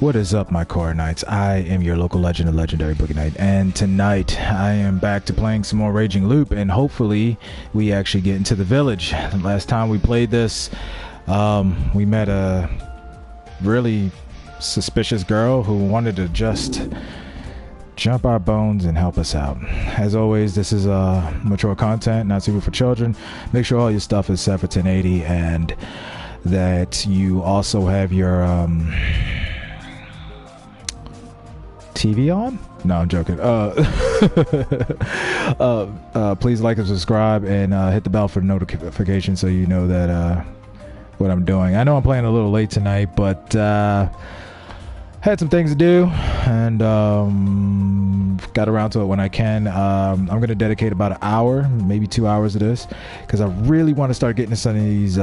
What is up, my core knights? I am your local legend, the legendary Boogiieekknight, and tonight I am back to playing some more Raging Loop, and hopefully we actually get into the village. The last time we played this, we met a really suspicious girl who wanted to just jump our bones and help us out. As always, this is mature content, not suitable for children. Make sure all your stuff is set for 1080 and that you also have your TV on? No, I'm joking. Please like and subscribe and hit the bell for notification so you know that what I'm doing. I know I'm playing a little late tonight, but had some things to do and got around to it when I can. I'm going to dedicate about an hour, maybe 2 hours to this, because I really want to start getting to some of these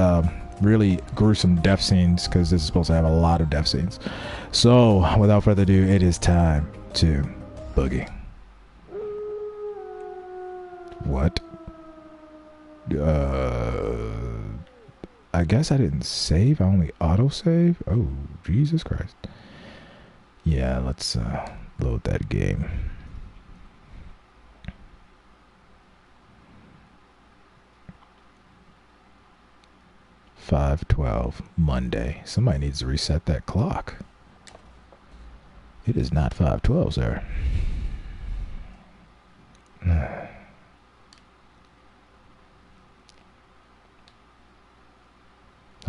really gruesome death scenes, because this is supposed to have a lot of death scenes. So without further ado, it is time to boogie. What? I guess I didn't save. I only auto-save. Oh, Jesus Christ. Yeah, let's load that game. $5:12 Monday. Somebody needs to reset that clock. It is not 5:12, sir. The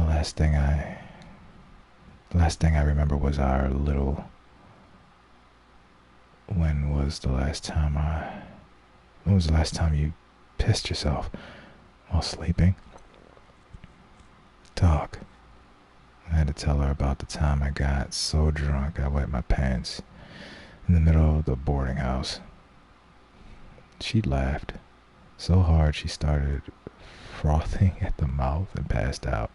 last thing I remember was our little. When was the last time you pissed yourself while sleeping? Dog. I had to tell her about the time I got so drunk I wet my pants in the middle of the boarding house. She laughed so hard she started frothing at the mouth and passed out.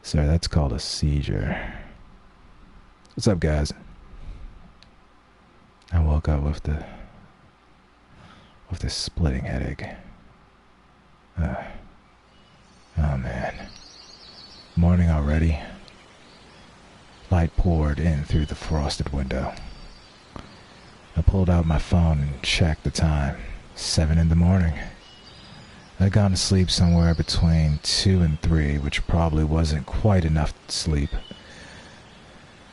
Sir, that's called a seizure. What's up, guys? I woke up with this splitting headache. Oh man. Morning already. Light poured in through the frosted window. I pulled out my phone and checked the time. 7 in the morning. I'd gone to sleep somewhere between 2 and 3, which probably wasn't quite enough sleep.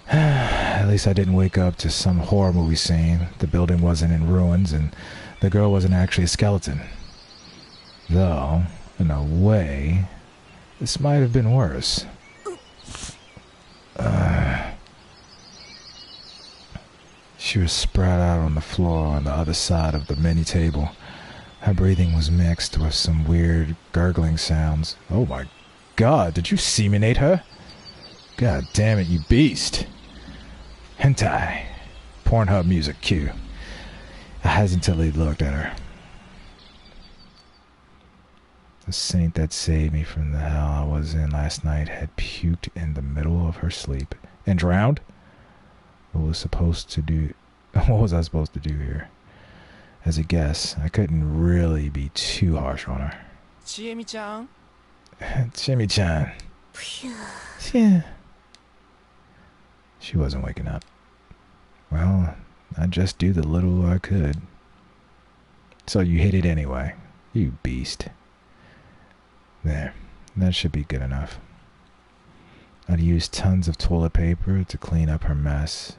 At least I didn't wake up to some horror movie scene. The building wasn't in ruins and the girl wasn't actually a skeleton. Though, in a way, this might have been worse. She was spread out on the floor on the other side of the mini table. Her breathing was mixed with some weird gurgling sounds. Oh my god, did you seminate her? God damn it, you beast. Hentai. Pornhub music cue. I hesitantly looked at her. The saint that saved me from the hell I was in last night had puked in the middle of her sleep and drowned? What was I supposed to do here? As a guess, I couldn't really be too harsh on her. Chiemi-chan? Chiemi-chan. Yeah. She wasn't waking up. Well, I just do the little I could. So you hit it anyway, you beast. There, that should be good enough. I'd used tons of toilet paper to clean up her mess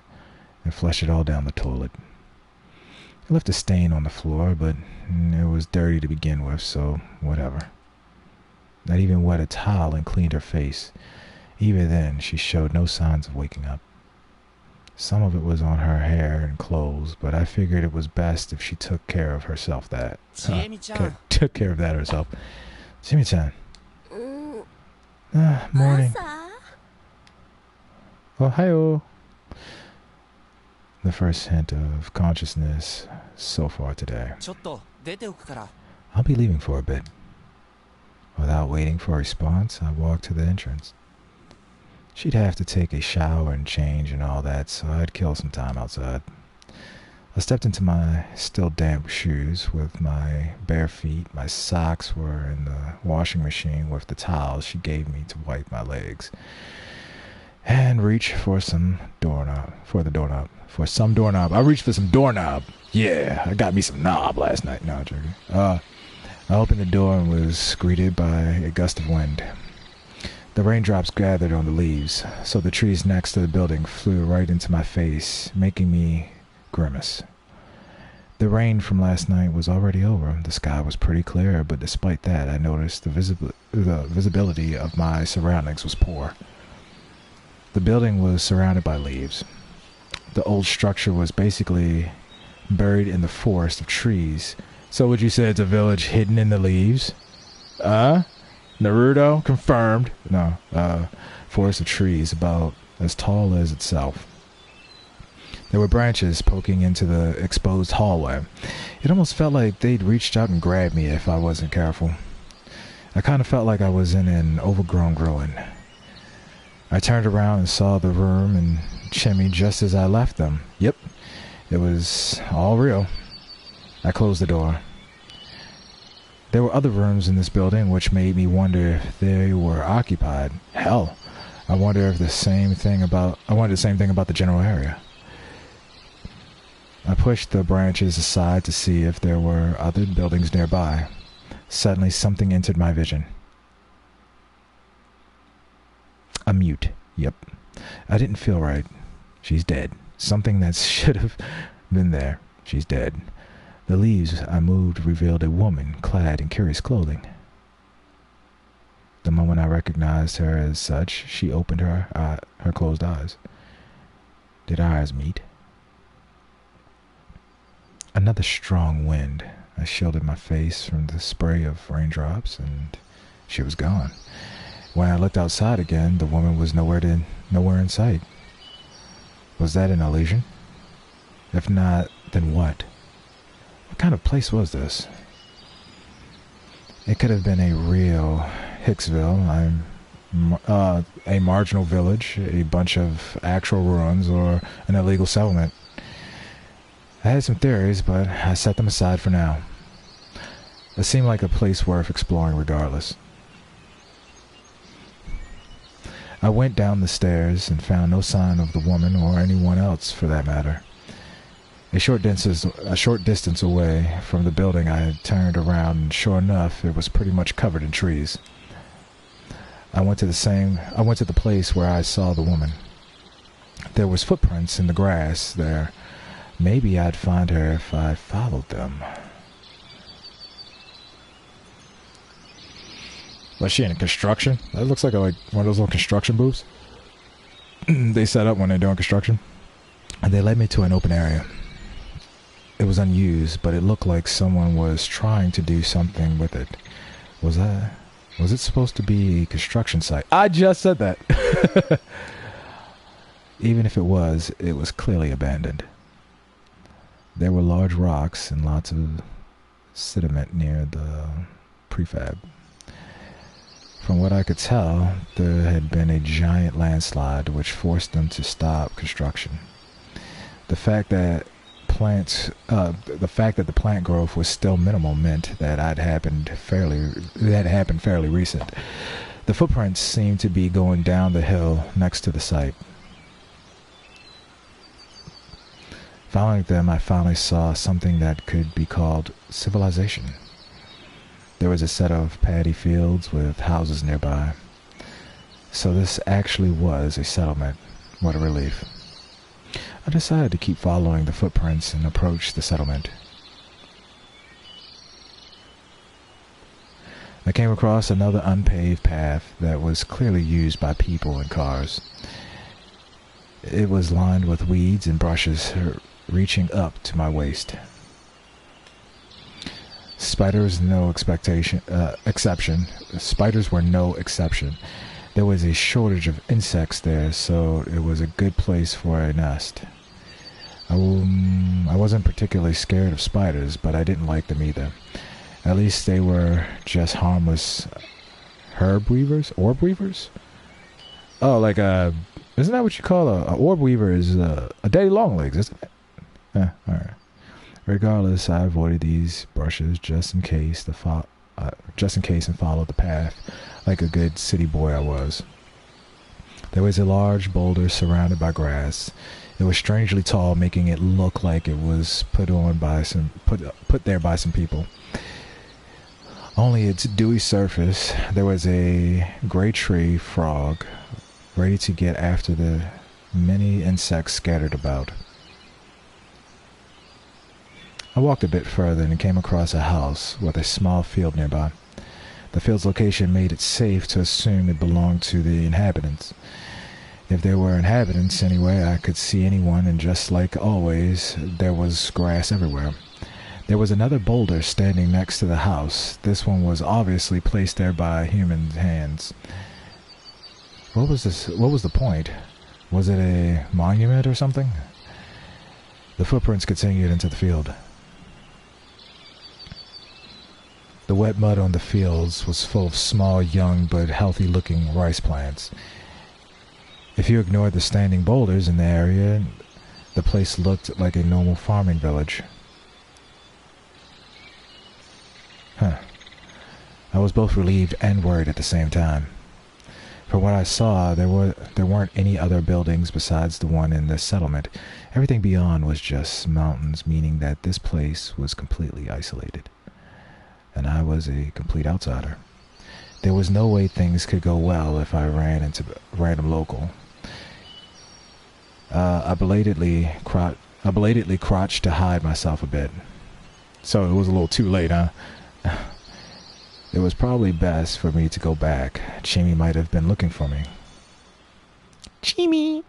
and flush it all down the toilet. I left a stain on the floor, but it was dirty to begin with, so whatever. I'd even wet a towel and cleaned her face. Even then, she showed no signs of waking up. Some of it was on her hair and clothes, but I figured it was best if she took care of herself took care of that herself. Chiemi-chan. Morning. Ohio. The first hint of consciousness so far today. I'll be leaving for a bit. Without waiting for a response, I walked to the entrance. She'd have to take a shower and change and all that, so I'd kill some time outside. I stepped into my still damp shoes with my bare feet. My socks were in the washing machine with the towels she gave me to wipe my legs. and reach for some doorknob. For some doorknob. I reached for some doorknob. Yeah, I got me some knob last night. No, joking. I opened the door and was greeted by a gust of wind. The raindrops gathered on the leaves, so the trees next to the building flew right into my face, making me grimace. The rain from last night was already over. The sky was pretty clear, but despite that, I noticed the visibility of my surroundings was poor. The building was surrounded by leaves. The old structure was basically buried in the forest of trees. So would you say it's a village hidden in the leaves? Naruto? Confirmed. No, forest of trees about as tall as itself. There were branches poking into the exposed hallway. It almost felt like they'd reached out and grabbed me if I wasn't careful. I kind of felt like I was in an overgrown ruin. I turned around and saw the room and chimney just as I left them. Yep, it was all real. I closed the door. There were other rooms in this building which made me wonder if they were occupied. Hell, I wondered the same thing about the general area. I pushed the branches aside to see if there were other buildings nearby. Suddenly, something entered my vision. A mute. Yep. I didn't feel right. She's dead. Something that should have been there. She's dead. The leaves I moved revealed a woman clad in curious clothing. The moment I recognized her as such, she opened her closed eyes. Did our eyes meet? Another strong wind. I shielded my face from the spray of raindrops, and she was gone. When I looked outside again, the woman was nowhere in sight. Was that an illusion? If not, then what? What kind of place was this? It could have been a real Hicksville, a marginal village, a bunch of actual ruins, or an illegal settlement. I had some theories, but I set them aside for now. It seemed like a place worth exploring regardless. I went down the stairs and found no sign of the woman or anyone else for that matter. A short distance away from the building, I had turned around, and sure enough, it was pretty much covered in trees. I went to the place where I saw the woman. There was footprints in the grass there. Maybe I'd find her if I followed them. Was she in construction? That looks like one of those little construction booths they set up when they're doing construction. And they led me to an open area. It was unused, but it looked like someone was trying to do something with it. Was it supposed to be a construction site? I just said that. Even if it was clearly abandoned. There were large rocks and lots of sediment near the prefab. From what I could tell, there had been a giant landslide which forced them to stop construction. The fact that the plant growth was still minimal meant that it had happened fairly recent. The footprints seemed to be going down the hill next to the site. Following them, I finally saw something that could be called civilization. There was a set of paddy fields with houses nearby. So this actually was a settlement. What a relief. I decided to keep following the footprints and approach the settlement. I came across another unpaved path that was clearly used by people and cars. It was lined with weeds and brushes reaching up to my waist. Spiders were no exception. There was a shortage of insects there, so it was a good place for a nest. I wasn't particularly scared of spiders, but I didn't like them either. At least they were just harmless orb weavers? Oh, isn't that what you call a orb weaver? Is a daddy long legs, isn't it? Alright. Regardless, I avoided these brushes just in case and followed the path like a good city boy I was. There was a large boulder surrounded by grass. It was strangely tall, making it look like it was put there by some people. Only its dewy surface, there was a gray tree frog ready to get after the many insects scattered about. I walked a bit further and came across a house with a small field nearby. The field's location made it safe to assume it belonged to the inhabitants. If there were inhabitants anywhere, I could see anyone, and just like always, there was grass everywhere. There was another boulder standing next to the house. This one was obviously placed there by human hands. What was the point? Was it a monument or something? The footprints continued into the field. The wet mud on the fields was full of small, young, but healthy-looking rice plants. If you ignored the standing boulders in the area, the place looked like a normal farming village. I was both relieved and worried at the same time. From what I saw, there weren't any other buildings besides the one in the settlement. Everything beyond was just mountains, meaning that this place was completely isolated. And I was a complete outsider. There was no way things could go well if I ran into random local. I belatedly crouched to hide myself a bit. So it was a little too late, huh? It was probably best for me to go back. Chimmy might have been looking for me. Chimmy!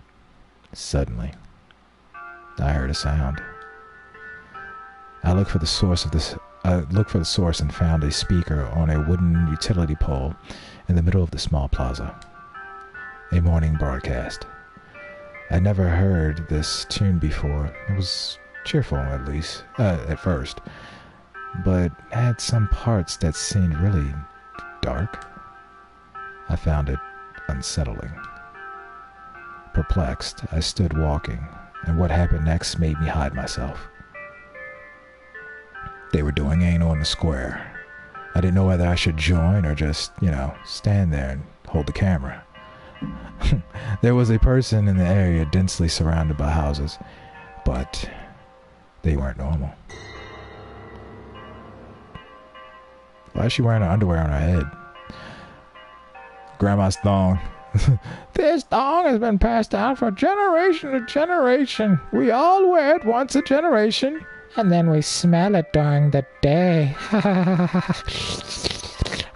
Suddenly, I heard a sound. I looked for the source and found a speaker on a wooden utility pole in the middle of the small plaza. A morning broadcast. I'd never heard this tune before. It was cheerful, at least, at first, but had some parts that seemed really dark. I found it unsettling. Perplexed, I stood walking, and what happened next made me hide myself. They were doing anal in the square. I didn't know whether I should join or just, stand there and hold the camera. There was a person in the area densely surrounded by houses, but they weren't normal. Why is she wearing her underwear on her head? Grandma's thong. This thong has been passed down from generation to generation. We all wear it once a generation, and then we smell it during the day.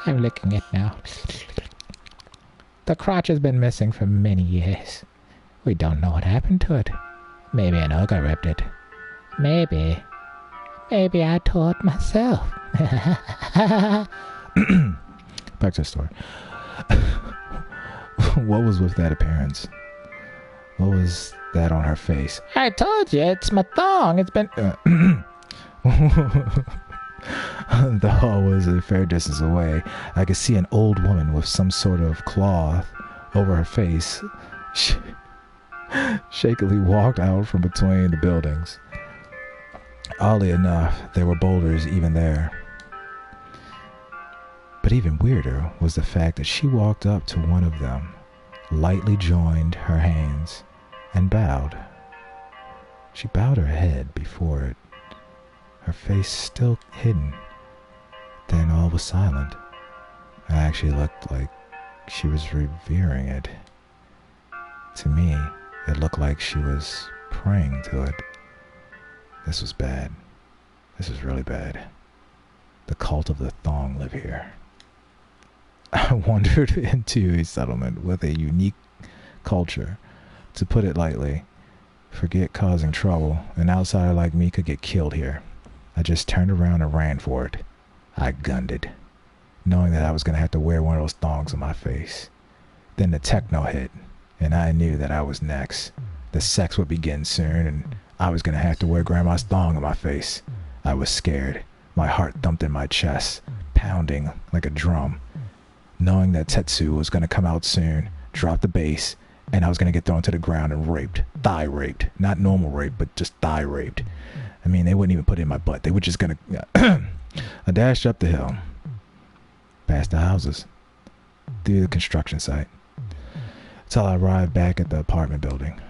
I'm licking it now. The crotch has been missing for many years. We don't know what happened to it. Maybe an ogre ripped it. Maybe I tore it myself. Back to the story. What was with that appearance? What was that on her face? I told you, it's my thong. It's been... The hall was a fair distance away. I could see an old woman with some sort of cloth over her face shakily walked out from between the buildings. Oddly enough, there were boulders even there. But even weirder was the fact that she walked up to one of them, lightly joined her hands, and bowed. She bowed her head before it, her face still hidden. Then all was silent. It actually looked like she was revering it. To me, it looked like she was praying to it. This was bad. This was really bad. The cult of the thong live here. I wandered into a settlement with a unique culture. To put it lightly, forget causing trouble. An outsider like me could get killed here. I just turned around and ran for it. I gunned it, knowing that I was going to have to wear one of those thongs on my face. Then the techno hit, and I knew that I was next. The sex would begin soon, and I was going to have to wear Grandma's thong on my face. I was scared. My heart thumped in my chest, pounding like a drum, knowing that Tetsu was going to come out soon, drop the bass, and I was going to get thrown to the ground and raped. Thigh raped. Not normal rape, but just thigh raped. I mean, they wouldn't even put it in my butt. They were just going to... I dashed up the hill, past the houses, through the construction site. till I arrived back at the apartment building.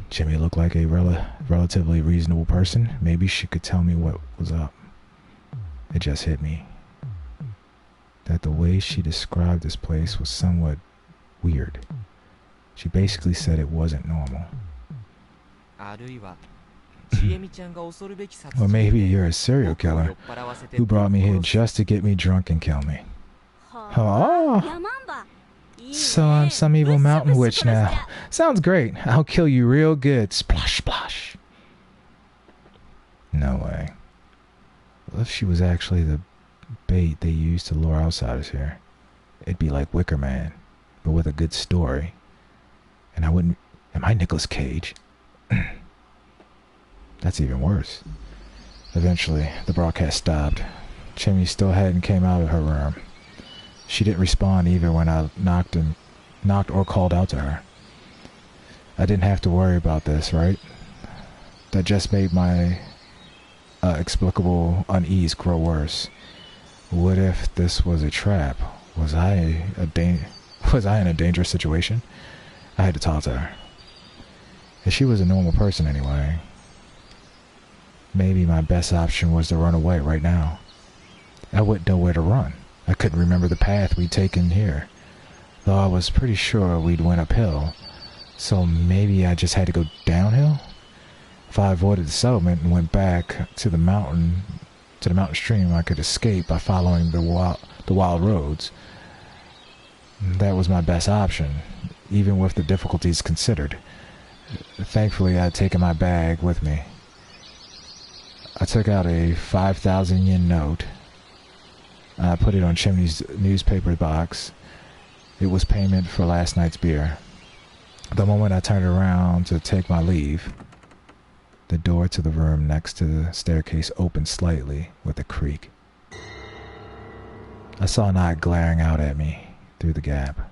Jimmy looked like a relatively reasonable person. Maybe she could tell me what was up. It just hit me that the way she described this place was somewhat weird. She basically said it wasn't normal. Or maybe you're a serial killer who brought me here just to get me drunk and kill me. Oh, so I'm some evil mountain witch now. Sounds great. I'll kill you real good. Splosh, splosh. No way. What if she was actually the bait they used to lure outsiders here? It'd be like Wicker Man, but with a good story. And I wouldn't... Am I Nicolas Cage? That's even worse. Eventually, the broadcast stopped. Chimney still hadn't came out of her room. She didn't respond even when I knocked or called out to her. I didn't have to worry about this, right? That just made my explicable unease grow worse. What if this was a trap? Was I in a dangerous situation? I had to talk to her. If she was a normal person anyway, maybe my best option was to run away right now. I wouldn't know where to run. I couldn't remember the path we'd taken here, though I was pretty sure we'd went uphill, so maybe I just had to go downhill? If I avoided the settlement and went back to the mountain stream, I could escape by following the wild roads. That was my best option, even with the difficulties considered. Thankfully, I had taken my bag with me. I took out a 5,000 yen note. I put it on Chimney's newspaper box. It was payment for last night's beer. The moment I turned around to take my leave, the door to the room next to the staircase opened slightly with a creak. I saw an eye glaring out at me through the gap.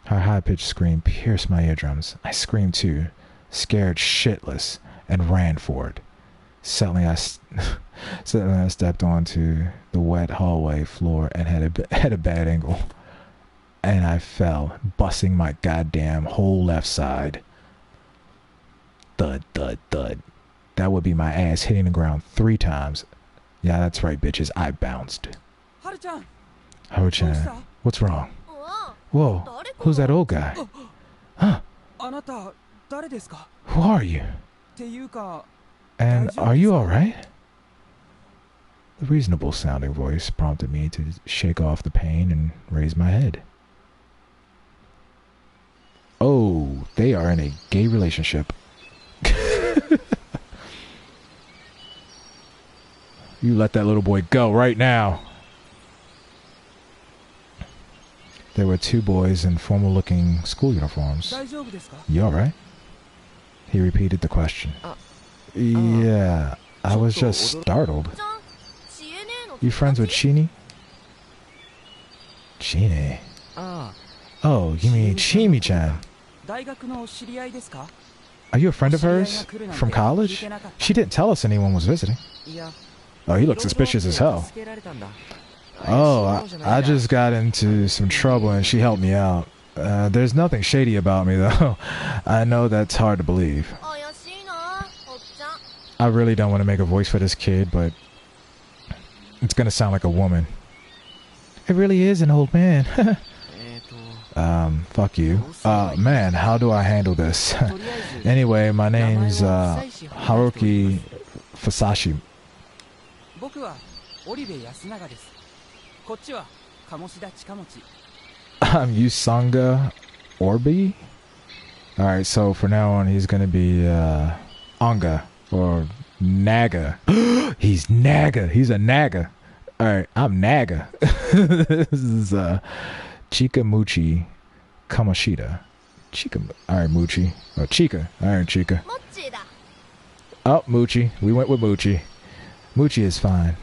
Her high-pitched scream pierced my eardrums. I screamed too, scared shitless, and ran for it. Suddenly I stepped onto the wet hallway floor and had a bad angle. And I fell, busting my goddamn whole left side. Thud, thud, thud. That would be my ass hitting the ground 3 times. Yeah, that's right, bitches. I bounced. Haru-chan, what's wrong? Whoa, who's that old guy? Huh? Who are you? And are you alright? The reasonable sounding voice prompted me to shake off the pain and raise my head. Oh, they are in a gay relationship. You let that little boy go right now. There were 2 boys in formal-looking school uniforms. You alright? He repeated the question. Yeah, I was just startled. You friends with Chini? Chini? Oh, you mean Chimi-chan? Are you a friend of hers? From college? She didn't tell us anyone was visiting. Oh, he looks suspicious as hell. Oh, I just got into some trouble and she helped me out. There's nothing shady about me, though. I know that's hard to believe. I really don't want to make a voice for this kid, but it's gonna sound like a woman. It really is an old man. Fuck you. Man, how do I handle this? Anyway, my name's Haruki Fasashi. I'm Yusanga Orbi? Alright, so for now on he's gonna be Anga or Naga. He's Naga. He's a Naga. Alright, I'm Naga. This is Chika Muchi Kamoshida. Chika. Alright, Muchi. Oh, Chika. Alright, Chika. Oh, Muchi. We went with Muchi. Muchi is fine.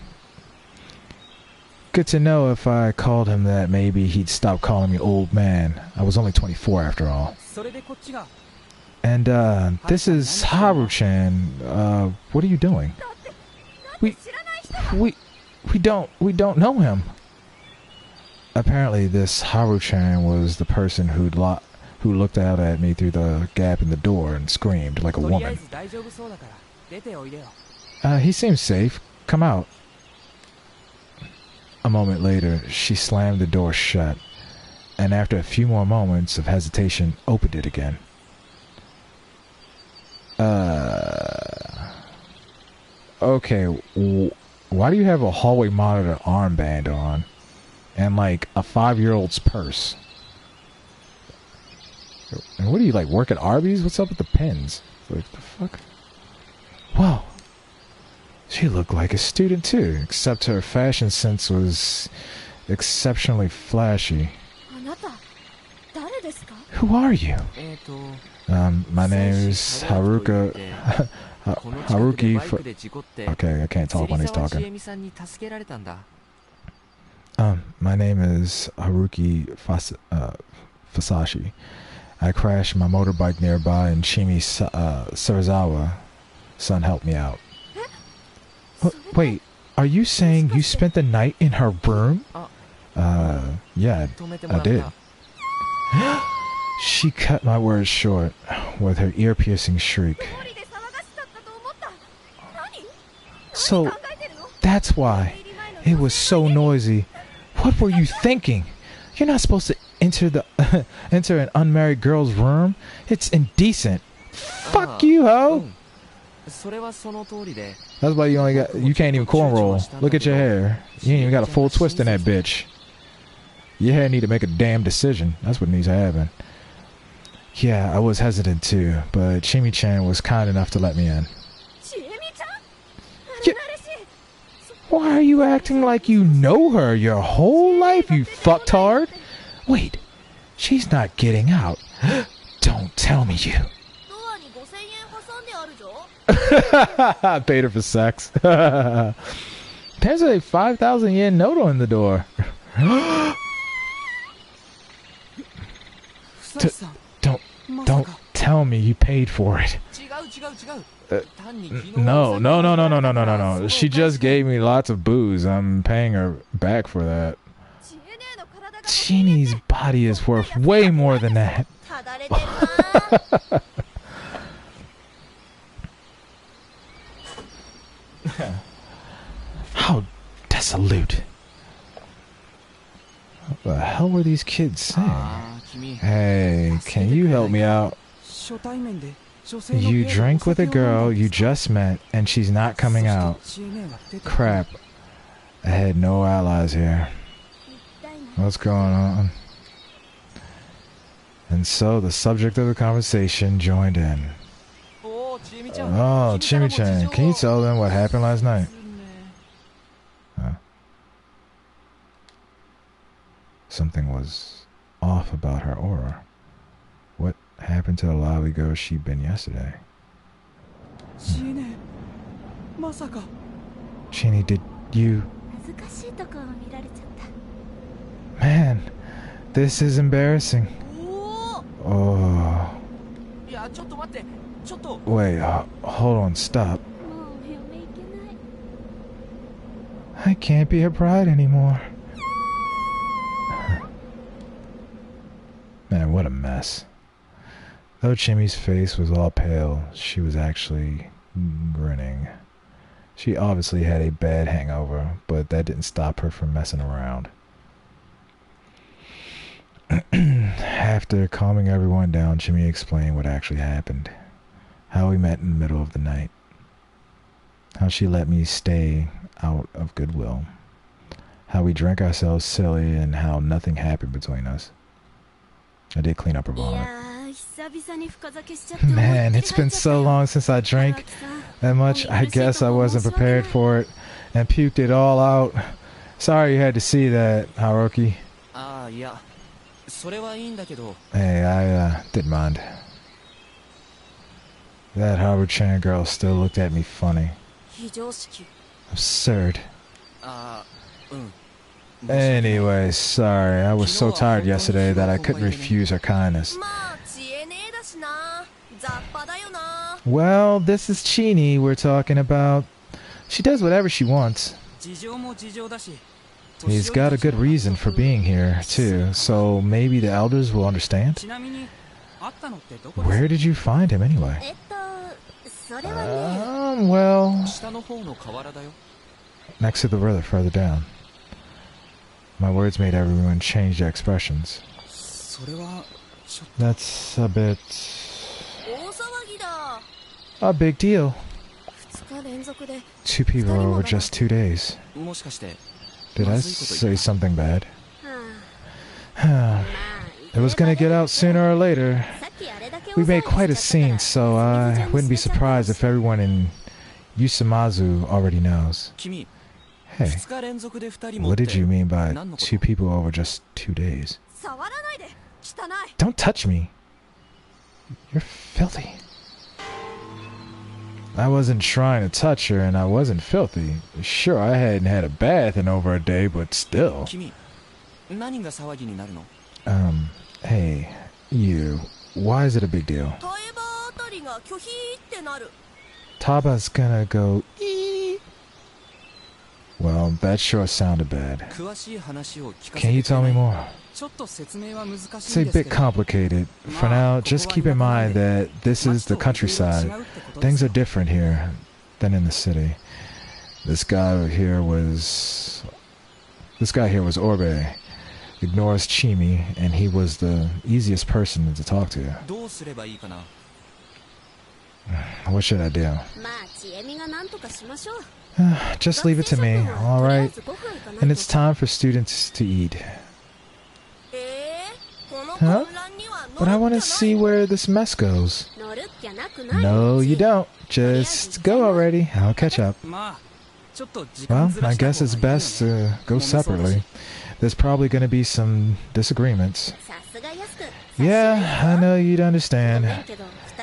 Good to know if I called him that, maybe he'd stop calling me old man. I was only 24 after all. And, this is Haru-chan. What are you doing? We don't know him. apparently this Haru-chan was the person who looked out at me through the gap in the door and screamed like a woman. He seems safe. Come out. A moment later, she slammed the door shut, and after a few more moments of hesitation, opened it again. Okay, why do you have a hallway monitor armband on? And like a 5-year-old's purse? And what do you like, work at Arby's? What's up with the pins? Like, the fuck? Whoa. She looked like a student too, except her fashion sense was exceptionally flashy. Who are you? My name is Haruki. Okay, I can't talk when he's talking. My name is Haruki Fasashi. I crashed my motorbike nearby and Shimi Sarazawa son helped me out. Wait, are you saying you spent the night in her room? Yeah, I did. She cut my words short with her ear-piercing shriek. So, that's why. It was so noisy. What were you thinking? You're not supposed to enter an unmarried girl's room. It's indecent. Fuck you, ho! That's why you can't even cornroll. Look at your hair. You ain't even got a full twist in that bitch. Your hair need to make a damn decision. That's what needs to happen. Yeah, I was hesitant too, but Chimi-chan was kind enough to let me in. Why are you acting like you know her your whole life, you fucktard? Wait, she's not getting out. Don't tell me you. I paid her for sex. There's a 5,000 yen note on the door. Don't tell me you paid for it. No. She just gave me lots of booze. I'm paying her back for that. Chini's body is worth way more than that. How dissolute. What the hell were these kids saying? Hey, can you help me out? You drank with a girl you just met and she's not coming out. Crap. I had no allies here. What's going on? And so the subject of the conversation joined in. Oh, Chimi-chan, can you tell them what happened last night? Huh? Something was off about her aura. What happened to the lovely girl she'd been yesterday? Chini, did you... Man, this is embarrassing. Oh... Wait, hold on, stop. I can't be her bride anymore. Man, what a mess. Though Chimi's face was all pale, she was actually grinning. She obviously had a bad hangover, but that didn't stop her from messing around. After calming everyone down, Chimi explained what actually happened. How we met in the middle of the night. How she let me stay out of goodwill. How we drank ourselves silly and how nothing happened between us. I did clean up her vomit. Man, it's been so long since I drank that much. I guess I wasn't prepared for it and puked it all out. Sorry you had to see that, Haruki. Hey, I didn't mind. That Haru-chan girl still looked at me funny. Absurd. Anyway, sorry. I was so tired yesterday that I couldn't refuse her kindness. Well, this is Chini we're talking about. She does whatever she wants. He's got a good reason for being here, too, so maybe the elders will understand? Where did you find him, anyway? Well... next to the river, further down. My words made everyone change their expressions. That's a bit... a big deal. 2 people over just 2 days. Did I say something bad? It was gonna get out sooner or later. We made quite a scene, so I wouldn't be surprised if everyone in Yusamazu already knows. Hey, what did you mean by 2 people over just 2 days? Don't touch me! You're filthy. I wasn't trying to touch her, and I wasn't filthy. Sure, I hadn't had a bath in over a day, but still. Hey, you. Why is it a big deal? Taba's gonna go eee. Well, that sure sounded bad. Can you tell me more? It's a bit complicated. For now, just keep in mind that this is the countryside. Things are different here than in the city. This guy here was Orbe. Ignores Chimi, and he was the easiest person to talk to. What should I do? Just leave it to me, alright? And it's time for students to eat. Huh? But I want to see where this mess goes. No, you don't. Just go already. I'll catch up. Well, I guess it's best to go separately. There's probably going to be some disagreements. Yeah, I know you'd understand.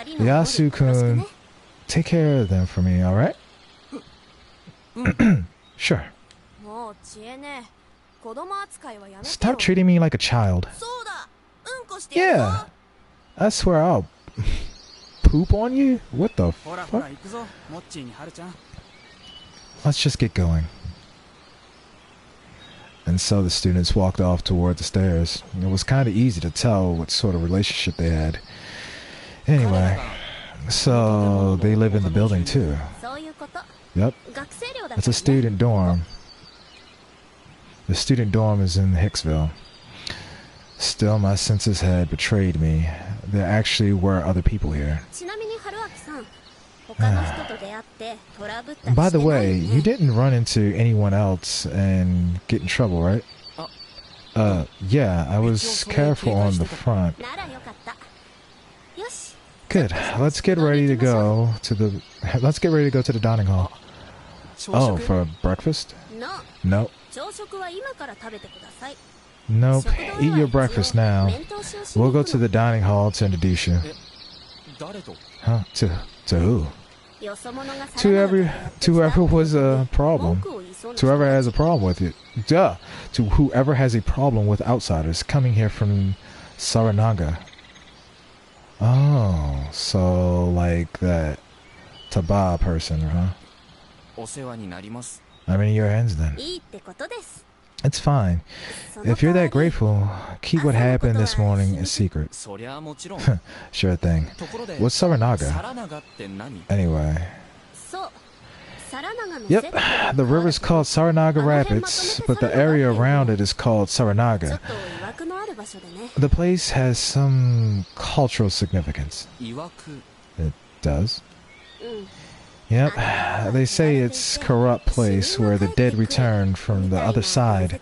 Yasu-kun, take care of them for me, alright? Sure. Stop treating me like a child. Yeah. I swear I'll poop on you? What the fuck? Let's just get going. And so the students walked off toward the stairs. It was kind of easy to tell what sort of relationship they had. Anyway, so they live in the building too. Yep. It's a student dorm. The student dorm is in Hicksville. Still, my senses had betrayed me. There actually were other people here. By the way, you didn't run into anyone else and get in trouble, right? Yeah, I was careful on the front. Good. Let's get ready to go to the dining hall. Oh, for breakfast? Nope. Nope. Eat your breakfast now. We'll go to the dining hall to introduce you. Huh? To who? To whoever was a problem. To whoever has a problem with it. Duh. To whoever has a problem with outsiders coming here from Saranaga. Oh, so like that Taba person, huh? I'm in your hands then. It's fine. If you're that grateful, keep what happened this morning a secret. Sure thing. What's Saranaga? Anyway. Yep, the river's called Saranaga Rapids, but the area around it is called Saranaga. The place has some cultural significance. It does? Yep, they say it's a corrupt place where the dead return from the other side.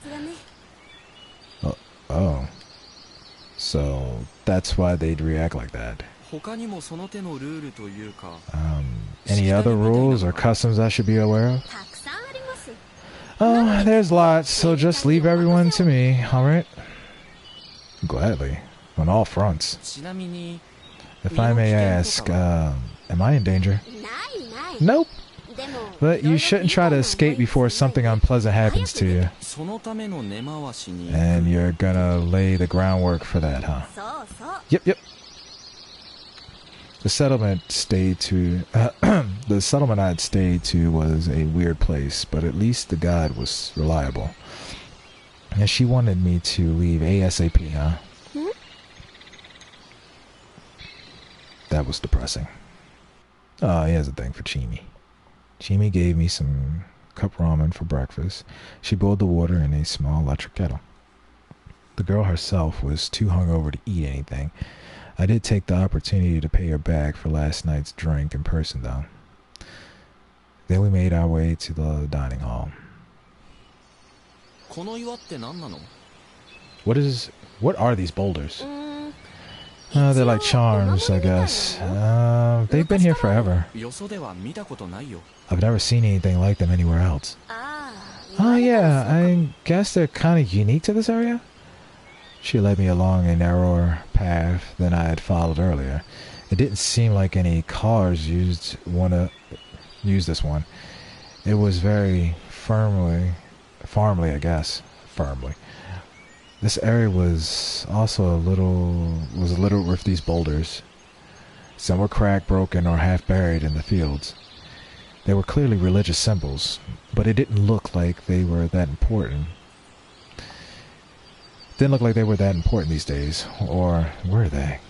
Oh. So, that's why they'd react like that. Any other rules or customs I should be aware of? Oh, there's lots, so just leave everyone to me, alright? Gladly. On all fronts. If I may ask, am I in danger? Nope. But you shouldn't try to escape before something unpleasant happens to you. And you're gonna lay the groundwork for that, huh? Yep. The settlement I had stayed to was a weird place, but at least the guide was reliable. And she wanted me to leave ASAP now. That was depressing. Oh, here's a thing for Chimi. Chimi gave me some cup ramen for breakfast. She boiled the water in a small electric kettle. The girl herself was too hungover to eat anything. I did take the opportunity to pay her back for last night's drink in person, though. Then we made our way to the dining hall. What are these boulders? They're like charms, I guess. They've been here forever. I've never seen anything like them anywhere else. Oh yeah, I guess they're kind of unique to this area? She led me along a narrower path than I had followed earlier. It didn't seem like any cars used this one. It was very farmly, I guess. Firmly. This area was also littered with these boulders. Some were cracked, broken, or half buried in the fields. They were clearly religious symbols, but it didn't look like they were that important. Didn't look like they were that important these days, or were they?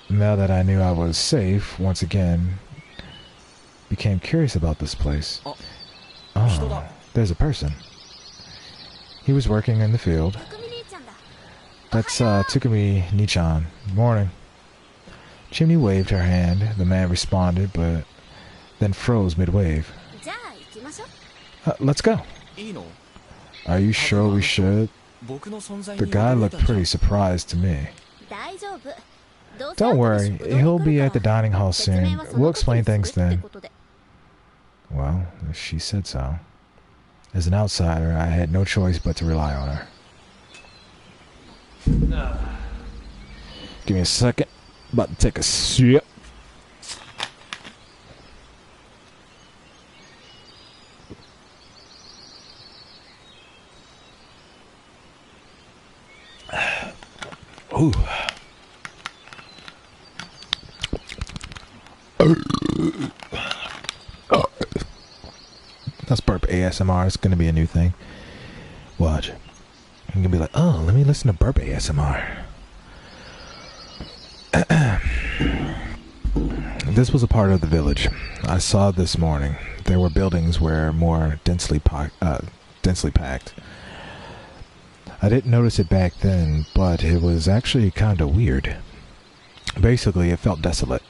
Now that I knew I was safe, once again, became curious about this place. Oh, there's a person. He was working in the field. That's Tsukumi Nichan. Morning. Chimney waved her hand. The man responded, but then froze mid-wave. Let's go. Are you sure we should? The guy looked pretty surprised to me. Don't worry, he'll be at the dining hall soon. We'll explain things then. Well, she said so. As an outsider, I had no choice but to rely on her. Give me a second. About to take a sip. Ooh. That's burp ASMR. It's gonna be a new thing. Watch. I'm gonna be like, oh, let me listen to burp ASMR. This was a part of the village I saw this morning. There were buildings where more densely packed. I didn't notice it back then, but it was actually kind of weird. Basically, it felt desolate.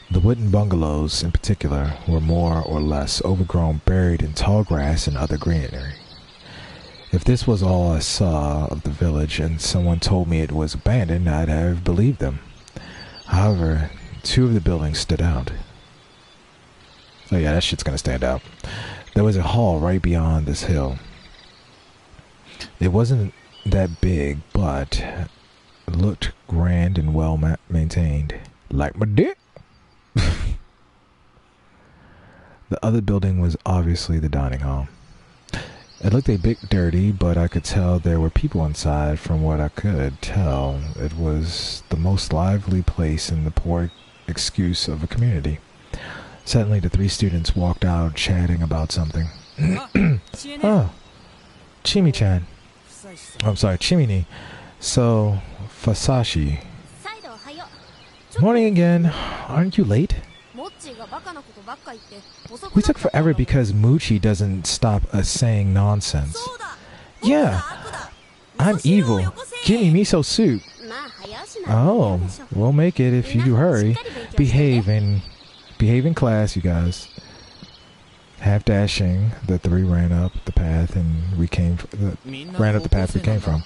The wooden bungalows, in particular, were more or less overgrown, buried in tall grass and other greenery. If this was all I saw of the village and someone told me it was abandoned, I'd have believed them. However, two of the buildings stood out. Oh yeah, that shit's gonna stand out. There was a hall right beyond this hill. It wasn't that big, but it looked grand and well maintained. Like my dick. The other building was obviously the dining hall. It looked a bit dirty, but I could tell there were people inside. From what I could tell, it was the most lively place in the poor excuse of a community. Suddenly, the three students walked out chatting about something. Oh, Chimi-chan. I'm sorry, Chimini. So, Fasashi. Morning again. Aren't you late? We took forever because Moochie doesn't stop us saying nonsense. Yeah, I'm evil. Give me miso soup. Oh, we'll make it if you hurry. Behave in class, you guys. Half dashing, the three ran up the path we came from.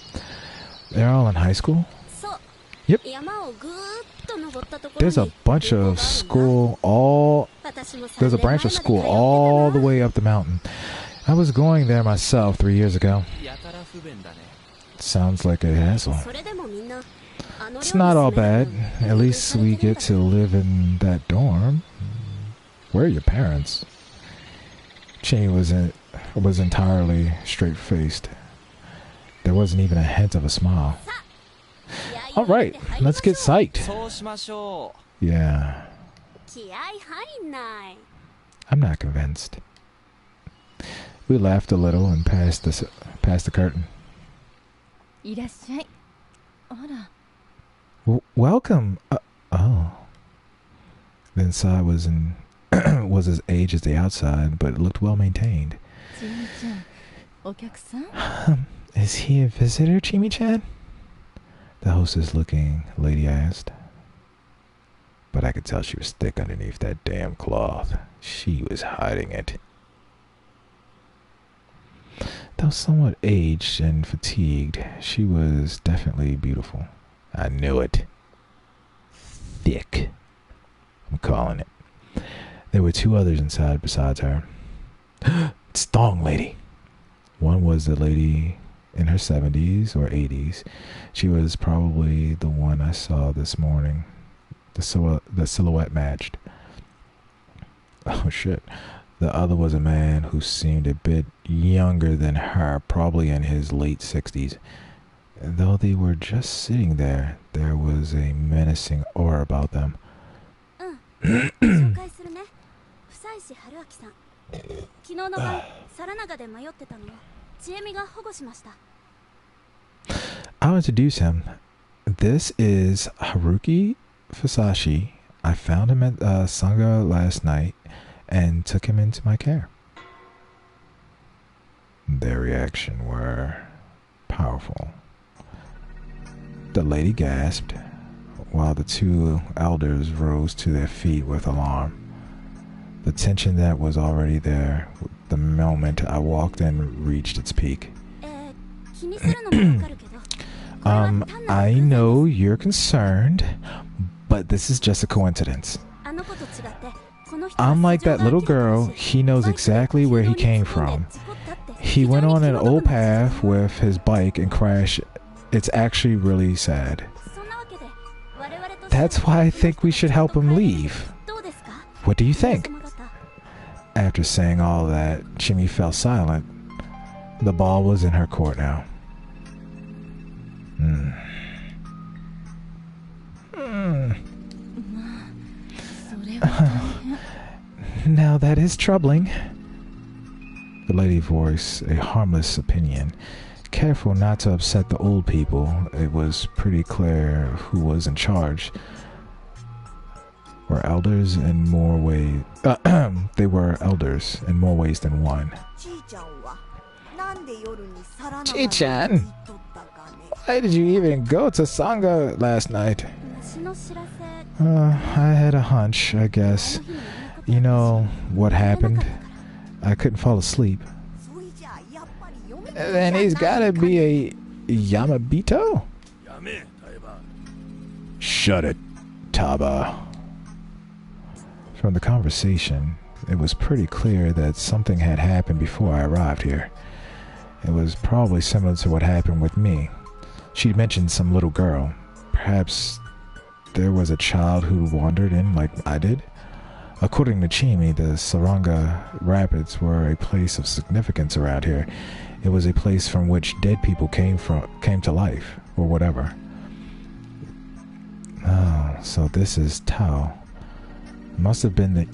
They're all in high school? Yep. There's a branch of school all the way up the mountain. I was going there myself 3 years ago. Sounds like a hassle. It's not all bad. At least we get to live in that dorm. Where are your parents? Cheney was entirely straight-faced. There wasn't even a hint of a smile. All right, let's get psyched. Yeah. I'm not convinced. We laughed a little and passed the curtain. Welcome. Oh. The inside was was as aged as the outside, but it looked well maintained. Is he a visitor, Chimi-chan? The hostess-looking lady asked. But I could tell she was thick underneath that damn cloth. She was hiding it. Though somewhat aged and fatigued, she was definitely beautiful. I knew it. Thick. I'm calling it. There were two others inside besides her. It's Thong Lady. One was the lady in her 70s or 80s. She was probably the one I saw this morning. The silhouette matched. Oh shit. The other was a man who seemed a bit younger than her, probably in his late 60s. Though they were just sitting there, there was a menacing aura about them. I'll introduce him. This is Haruki Fusashi. I found him at Sangha last night and took him into my care. Their reaction were powerful. The lady gasped, while the two elders rose to their feet with alarm. The tension that was already there the moment I walked in reached its peak. I know you're concerned, but this is just a coincidence. Unlike that little girl, he knows exactly where he came from. He went on an old path with his bike and crashed. It's actually really sad. That's why I think we should help him leave. What do you think? After saying all that, Chimi fell silent. The ball was in her court now. Now that is troubling. The lady voiced a harmless opinion. Careful not to upset the old people. It was pretty clear who was in charge. Were elders in more ways. They were elders in more ways than one. Chi-chan, why did you even go to Sangha last night? I had a hunch, I guess. You know what happened? I couldn't fall asleep. Then he's gotta be a Yamabito? Shut it, Taba. From the conversation, it was pretty clear that something had happened before I arrived here. It was probably similar to what happened with me. She'd mentioned some little girl. Perhaps there was a child who wandered in like I did. According to Chimi, the Saranga Rapids were a place of significance around here. It was a place from which dead people came to life, or whatever. Oh, so this is Tao. Must have been the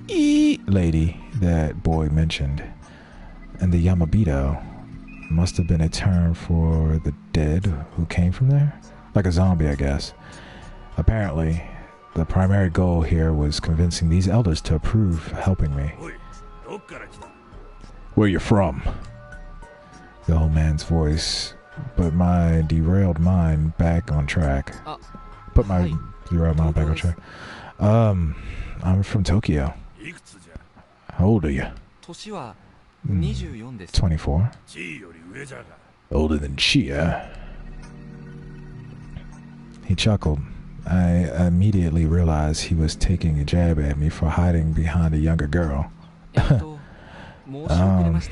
lady that boy mentioned. And the Yamabito must have been a term for the dead who came from there? Like a zombie, I guess. Apparently, the primary goal here was convincing these elders to approve helping me. Where you from? The old man's voice, but my derailed mind back on track. I'm from Tokyo. How old are you? 24. Older than Chia. He chuckled. I immediately realized he was taking a jab at me for hiding behind a younger girl.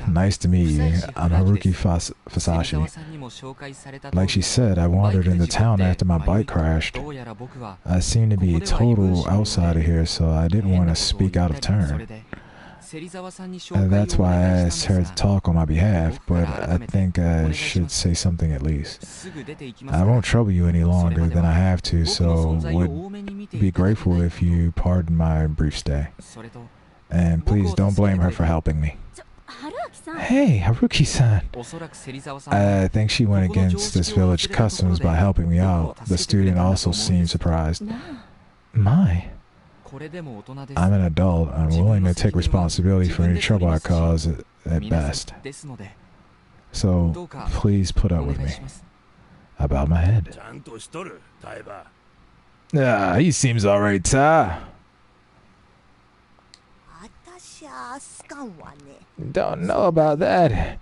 Nice to meet you. I'm Haruki Fusashi. Like she said, I wandered into town after my bike crashed. I seem to be a total outsider here, so I didn't want to speak out of turn. That's why I asked her to talk on my behalf, but I think I should say something at least. I won't trouble you any longer than I have to, so would be grateful if you pardon my brief stay. And please don't blame her for helping me. Hey, Haruki-san. I think she went against this village customs by helping me out. The student also seemed surprised. My. I'm an adult. I'm willing to take responsibility for any trouble I cause at best. So, please put up with me. I bowed my head. He seems alright, Ta. Don't know about that.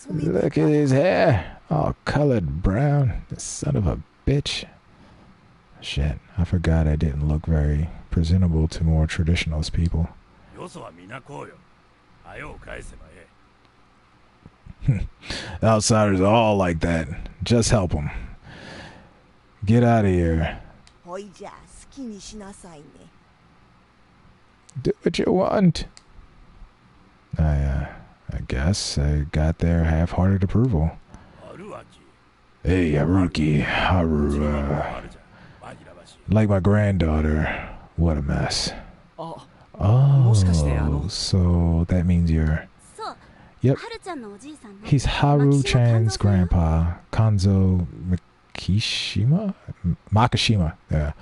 Look at his hair. All colored brown. The son of a bitch. Shit, I forgot I didn't look very presentable to more traditionalist people. Outsiders are all like that. Just help them. Get out of here. Do what you want. I guess I got their half-hearted approval. Hey, Haruki. Like my granddaughter. What a mess. Oh, so that means you're... Yep. He's Haru-chan's grandpa, Kanzo Makishima? Yeah.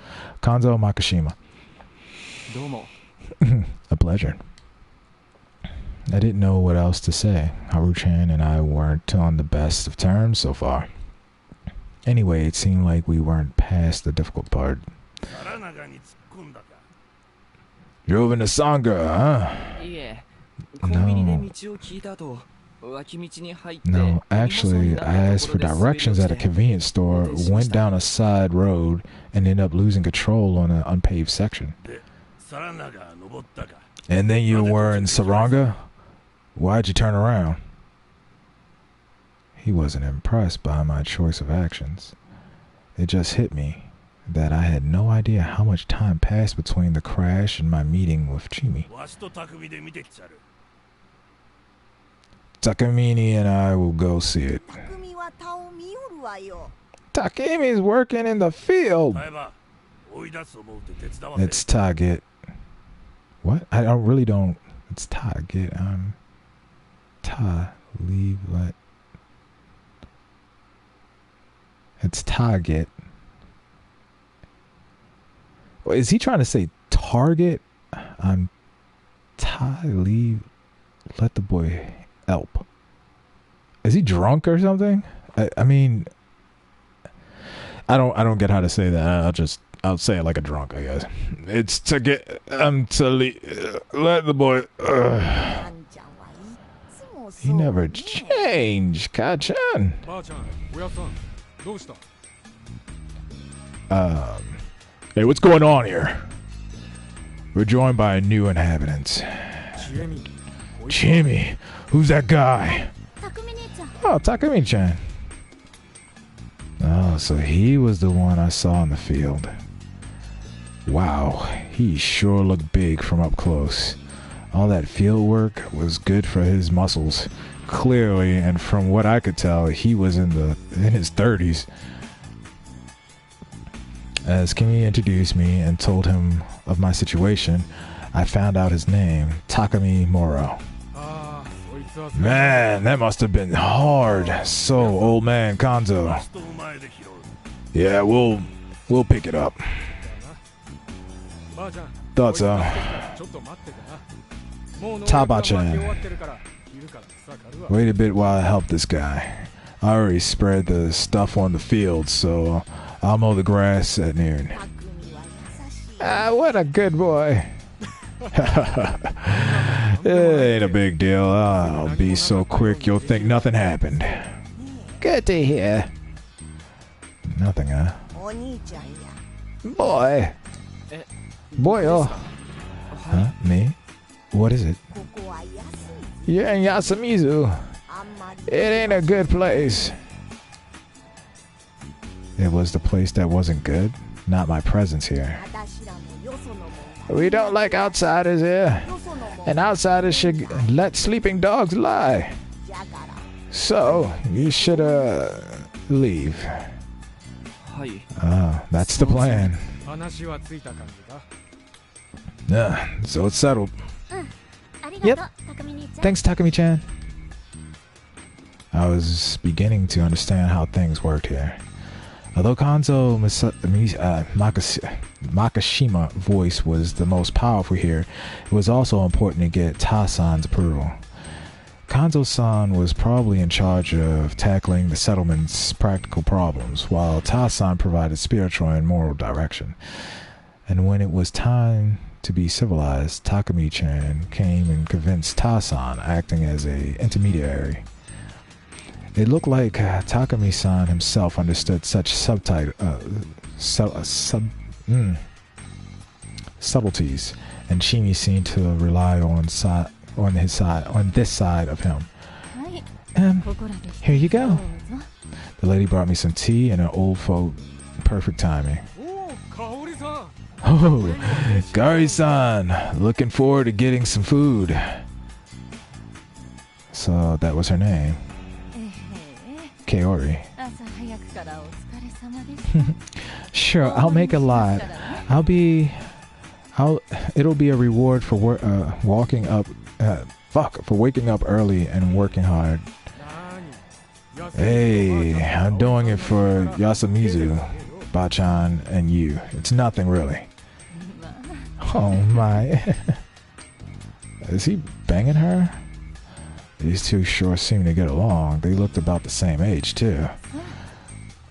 Kanzo Makishima. A pleasure. I didn't know what else to say. Haru-chan and I weren't on the best of terms so far. Anyway, it seemed like we weren't past the difficult part. Drove into Sangha, huh? No, actually, I asked for directions at a convenience store, went down a side road, and ended up losing control on an unpaved section. And then you were in Saranga? Why'd you turn around? He wasn't impressed by my choice of actions. It just hit me that I had no idea how much time passed between the crash and my meeting with Chimi. Takamine and I will go see it. Takemi's working in the field. It's Target. What? I really don't. It's Target. Leave what? It's Target. Well, is he trying to say Target? Leave. Let the boy help. Is he drunk or something? I mean, I don't get how to say that. I'll say it like a drunk, I guess. It's to get to leave. Let the boy. He never changed, Ka-chan. Hey, what's going on here? We're joined by new inhabitants. Jimmy, who's that guy? Oh, Takumi-chan. Oh, so he was the one I saw in the field. Wow, he sure looked big from up close. All that field work was good for his muscles. Clearly, and from what I could tell, he was in his 30s. As Kimi introduced me and told him of my situation, I found out his name, Takumi Moro. Man, that must have been hard. So, old man Kanzo. Yeah, we'll pick it up. Thought so. Taba-chan. Wait a bit while I help this guy. I already spread the stuff on the field, so I'll mow the grass at noon. What a good boy. It ain't a big deal. I'll be so quick you'll think nothing happened. Good to hear. Nothing, huh? Boy. Boy, oh. Huh? Me? What is it? You're in Yasumizu. It ain't a good place. It was the place that wasn't good, not my presence here. We don't like outsiders here, and outsiders should let sleeping dogs lie. So, you should, leave. Oh, that's the plan. So it's settled. Yep. Thanks, Takumi-chan. I was beginning to understand how things worked here. Although Makashima's voice was the most powerful here, it was also important to get Ta-san's approval. Kanzo-san was probably in charge of tackling the settlement's practical problems, while Ta-san provided spiritual and moral direction. And when it was time to be civilized, Takumi-chan came and convinced Ta-san, acting as an intermediary. It looked like Takumi-san himself understood such subtleties, and Shimi seemed to rely on this side of him. Here you go. The lady brought me some tea and an old folk. Perfect timing. Oh, Gari-san, looking forward to getting some food. So that was her name. Kaori. Sure, I'll make a lot. It'll be a reward for waking up early and working hard. Hey, I'm doing it for Yasumizu, Bachan, and you. It's nothing really. Oh my. Is he banging her? These two sure seem to get along. They looked about the same age, too.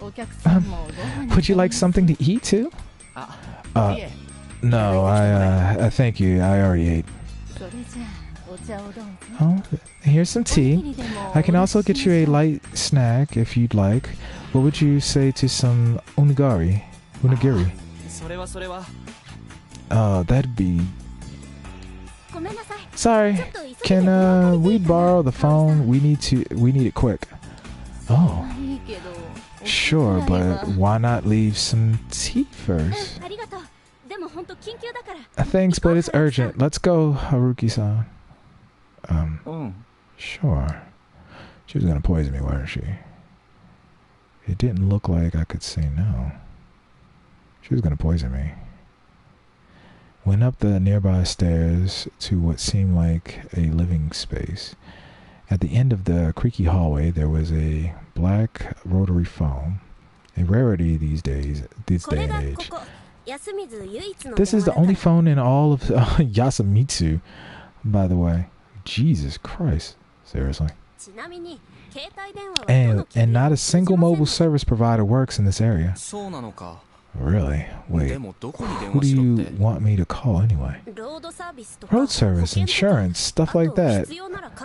Would you like something to eat, too? No, I thank you. I already ate. Oh, here's some tea. I can also get you a light snack if you'd like. What would you say to some onigiri? That'd be... Sorry, can we borrow the phone? We need it quick. Oh, sure, but why not leave some tea first? Thanks, but it's urgent. Let's go, Haruki-san. Sure. She was gonna poison me, wasn't she? It didn't look like I could say no. She was gonna poison me. Went up the nearby stairs to what seemed like a living space. At the end of the creaky hallway, there was a black rotary phone, a rarity this day and age. This is the only phone in all of Yasumitsu, by the way. Jesus Christ, seriously. And not a single mobile service provider works in this area. Really? Wait, who do you want me to call anyway? Road service, insurance, stuff like that.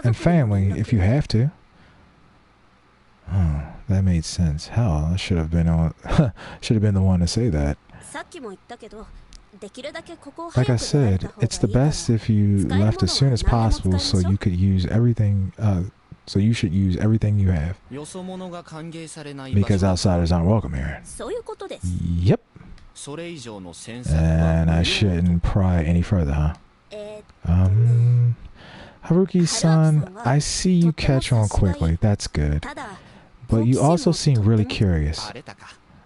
And family, if you have to. Oh, that made sense. Hell, I should have been the one to say that. Like I said, it's the best if you left as soon as possible so you could use everything, so you should use everything you have. Because outsiders aren't welcome here. Yep. And I shouldn't pry any further, huh? Haruki-san, I see you catch on quickly. That's good. But you also seem really curious.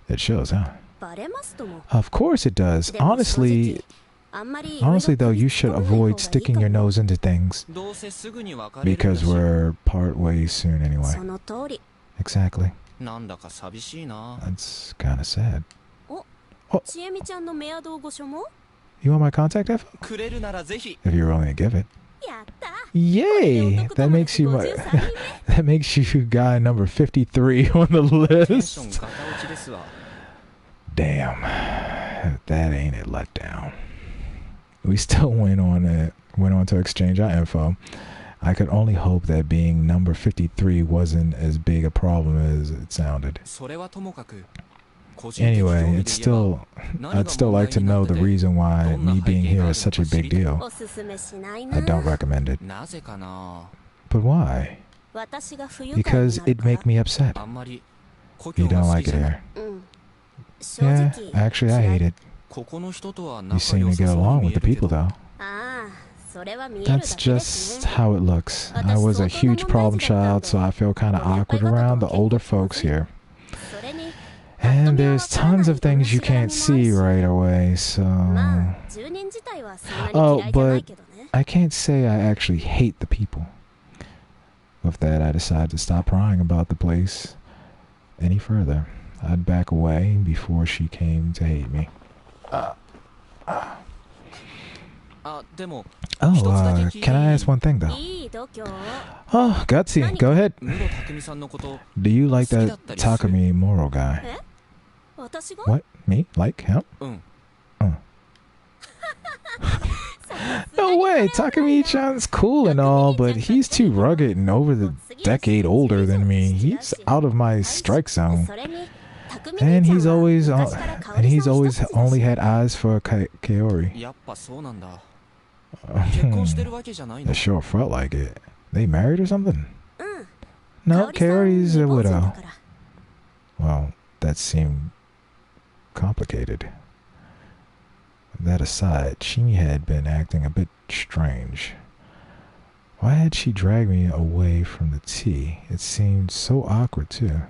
It shows, huh? Of course it does. Honestly though, you should avoid sticking your nose into things. Because we're part ways soon anyway. Exactly. That's kinda sad. Oh. You want my contact info? If you're willing to give it. Yay! That makes you guy number 53 on the list. Damn, that ain't it let down. We still went on to exchange our info. I could only hope that being number 53 wasn't as big a problem as it sounded. Anyway, I'd still like to know the reason why me being here is such a big deal. I don't recommend it. But why? Because it'd make me upset. You don't like it here. Yeah, actually I hate it. You seem to get along with the people though. That's just how it looks. I was a huge problem child, so I feel kind of awkward around the older folks here. And there's tons of things you can't see right away, so... Oh, but I can't say I actually hate the people. With that, I decided to stop prying about the place any further. I'd back away before she came to hate me. Can I ask one thing though? Oh, Gutsy, go ahead. Do you like that Takumi Moro guy? What? Me? Like him? No way! Takumi-chan's cool and all, but he's too rugged and over the decade older than me. He's out of my strike zone. And he's always only had eyes for Kaori. It sure felt like it. They married or something? No, Kaori's a widow. Well, that seemed complicated. That aside, Chimi had been acting a bit strange. Why had she dragged me away from the tea? It seemed so awkward, too.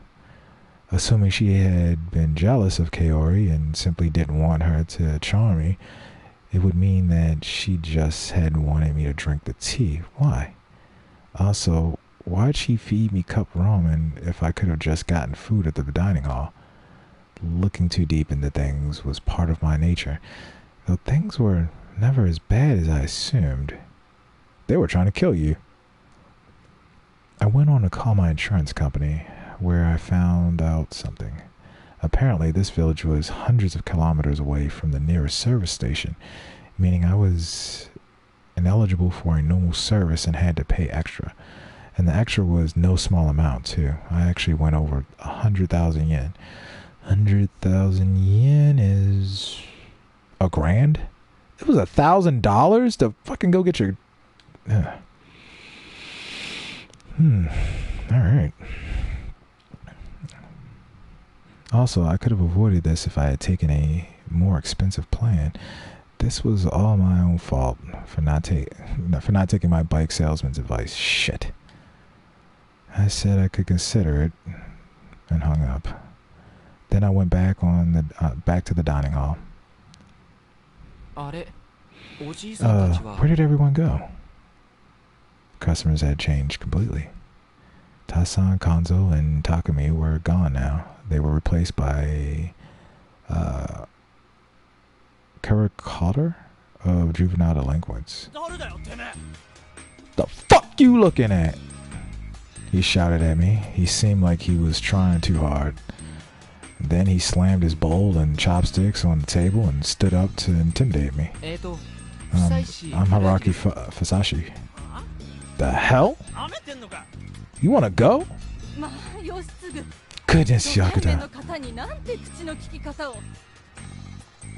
Assuming she had been jealous of Kaori and simply didn't want her to charm me, it would mean that she just had wanted me to drink the tea. Why? Also, why'd she feed me cup ramen if I could have just gotten food at the dining hall? Looking too deep into things was part of my nature. Though things were never as bad as I assumed. They were trying to kill you. I went on to call my insurance company, where I found out something. Apparently, this village was hundreds of kilometers away from the nearest service station, meaning I was ineligible for a normal service and had to pay extra. And the extra was no small amount, too. I actually went over 100,000 yen. 100,000 yen is $1,000? It was $1,000 to fucking go get your... Alright. Also, I could have avoided this if I had taken a more expensive plan. This was all my own fault for not taking my bike salesman's advice. Shit. I said I could consider it and hung up. Then I went back to the dining hall. Where did everyone go? Customers had changed completely. Tasan, Konzo, and Takumi were gone now. They were replaced by caricature of juvenile delinquents. The fuck you looking at? He shouted at me. He seemed like he was trying too hard. Then he slammed his bowl and chopsticks on the table and stood up to intimidate me. I'm Haraki Fasashi. The hell? You wanna go? Goodness, Yakuta.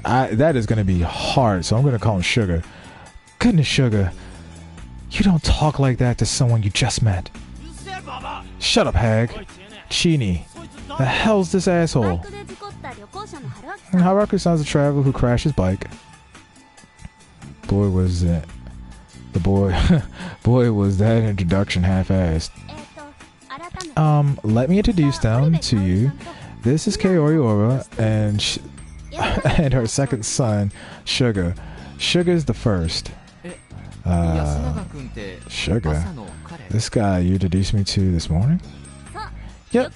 That is gonna be hard, so I'm gonna call him Sugar. Goodness, Sugar. You don't talk like that to someone you just met. Shut up, hag. Chini. The hell's this asshole? Haruki-san's a traveler who crashed his bike. Boy, was that... Boy, was that introduction half-assed. Let me introduce them to you. This is Kaori Ora and her second son, Sugar. Sugar's the first. Sugar? This guy you introduced me to this morning? Yep.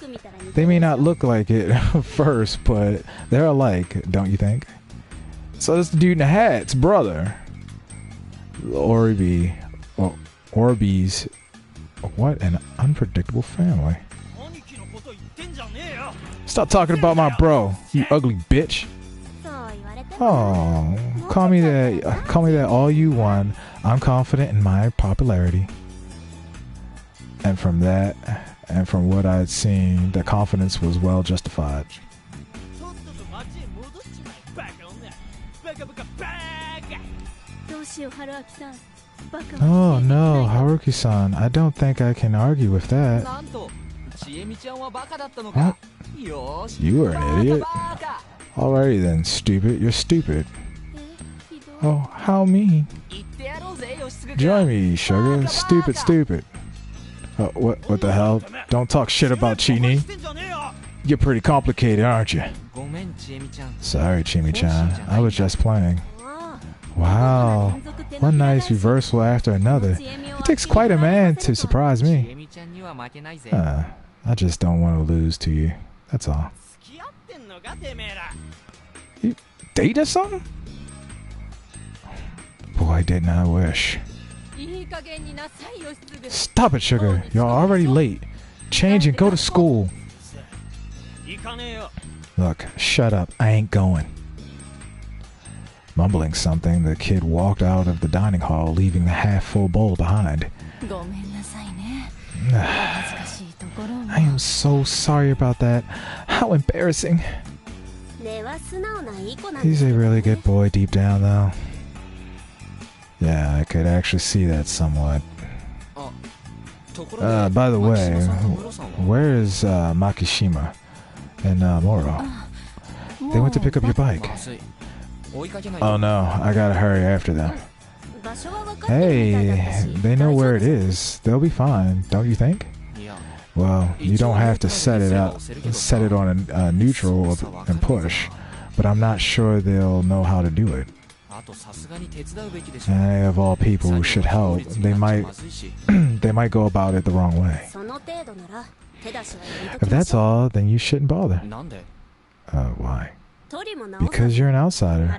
They may not look like it first, but they're alike, don't you think? So this dude in the hat's brother. Oribe's... What an unpredictable family. Stop talking about my bro, you ugly bitch. Oh, call me that all you want. I'm confident in my popularity. And from what I had seen, the confidence was well justified. Oh no, Haruki-san, I don't think I can argue with that. What? You are an idiot? Alrighty then, stupid, you're stupid. Oh, how mean. Join me, Sugar. Stupid. What the hell? Don't talk shit about Chini. You're pretty complicated, aren't you? Sorry, Chimi-chan. I was just playing. Wow. One nice reversal after another. It takes quite a man to surprise me. I just don't want to lose to you. That's all. You date or something? Boy, didn't I wish. Stop it, sugar. You're already late. Change and go to school. Look, shut up. I ain't going. Mumbling something, the kid walked out of the dining hall, leaving the half-full bowl behind. I am so sorry about that. How embarrassing. He's a really good boy deep down, though. Yeah, I could actually see that somewhat. By the way, where is Makishima and Moro? They went to pick up your bike. Oh no, I gotta hurry after them. Hey, they know where it is. They'll be fine, don't you think? Well, you don't have to set it on a neutral and push, but I'm not sure they'll know how to do it. And of all people who should help, they might go about it the wrong way. If that's all, then you shouldn't bother. Why? Because you're an outsider.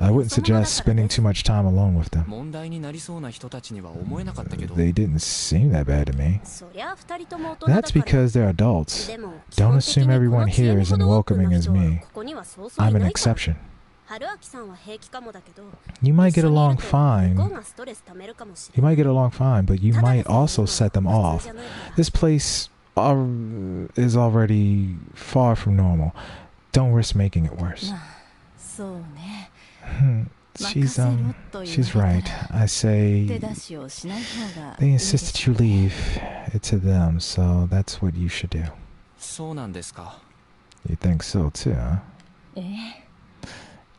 I wouldn't suggest spending too much time alone with them. They didn't seem that bad to me. That's because they're adults. Don't assume everyone here is as welcoming as me. I'm an exception. You might get along fine. But you might also set them off. This place is already far from normal. Don't risk making it worse. She's right. I say they insisted you leave it to them, so that's what you should do. You think so too, huh?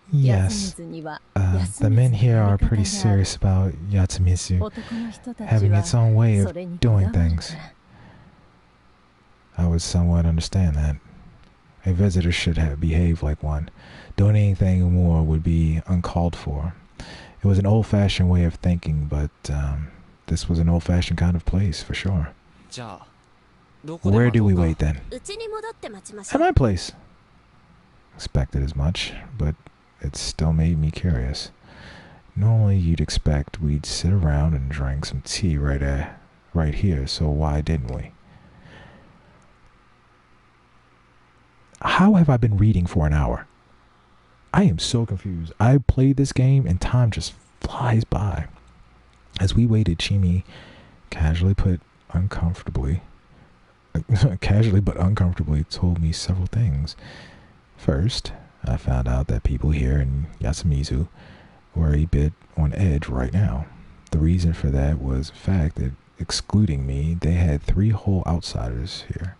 Yes. The men here are pretty serious about Yatsumizu having its own way of doing things. I would somewhat understand that. A visitor should behave like one. Doing anything more would be uncalled for. It was an old-fashioned way of thinking, but this was an old-fashioned kind of place, for sure. Where do we wait, then? At my place. Expected as much, but it still made me curious. Normally, you'd expect we'd sit around and drink some tea right here, so why didn't we? How have I been reading for an hour? I am so confused. I played this game and time just flies by. As we waited, Chimi casually but uncomfortably told me several things. First, I found out that people here in Yatsumizu were a bit on edge right now. The reason for that was the fact that, excluding me, they had 3 whole outsiders here.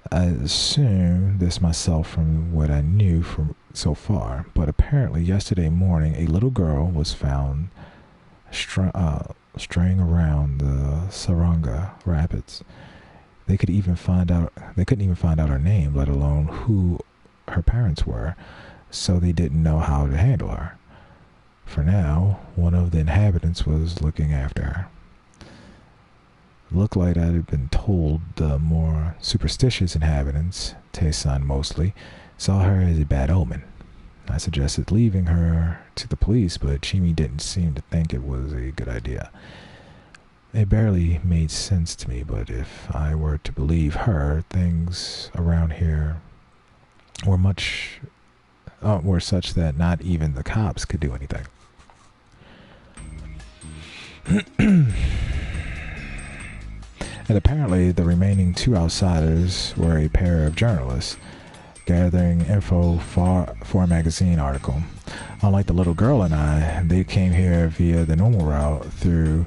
I assumed this myself from what I knew from so far, but apparently yesterday morning a little girl was found straying around the Saranga Rapids. They couldn't even find out her name, let alone who her parents were, so they didn't know how to handle her. For now, one of the inhabitants was looking after her. Looked like I had been told the more superstitious inhabitants, Tae-san mostly, saw her as a bad omen. I suggested leaving her to the police, but Chimi didn't seem to think it was a good idea. It barely made sense to me, but if I were to believe her, things around here were such that not even the cops could do anything. And apparently the remaining 2 outsiders were a pair of journalists gathering info for a magazine article. Unlike the little girl and I, they came here via the normal route through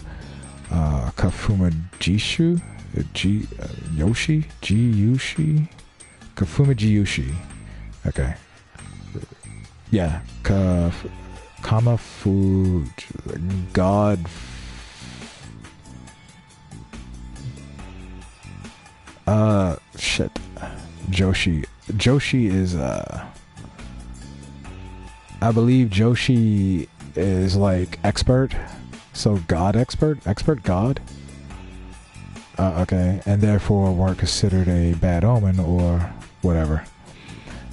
Kafuma Jishu? Kafuma Jiyushi. Okay. Yeah. Kamafu... God... Shit. Joshi. Joshi is, I believe Joshi is like expert. So God expert? Expert God? Okay, and therefore weren't considered a bad omen or whatever.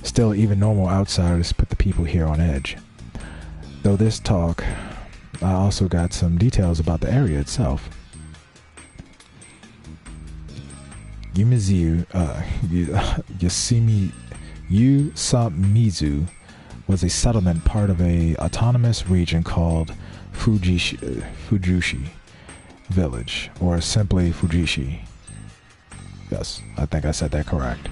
Still, even normal outsiders put the people here on edge. Though this talk, I also got some details about the area itself. Yusamizu was a settlement part of a autonomous region called Fujushi Village, or simply Fujishi. Yes, I think I said that correct.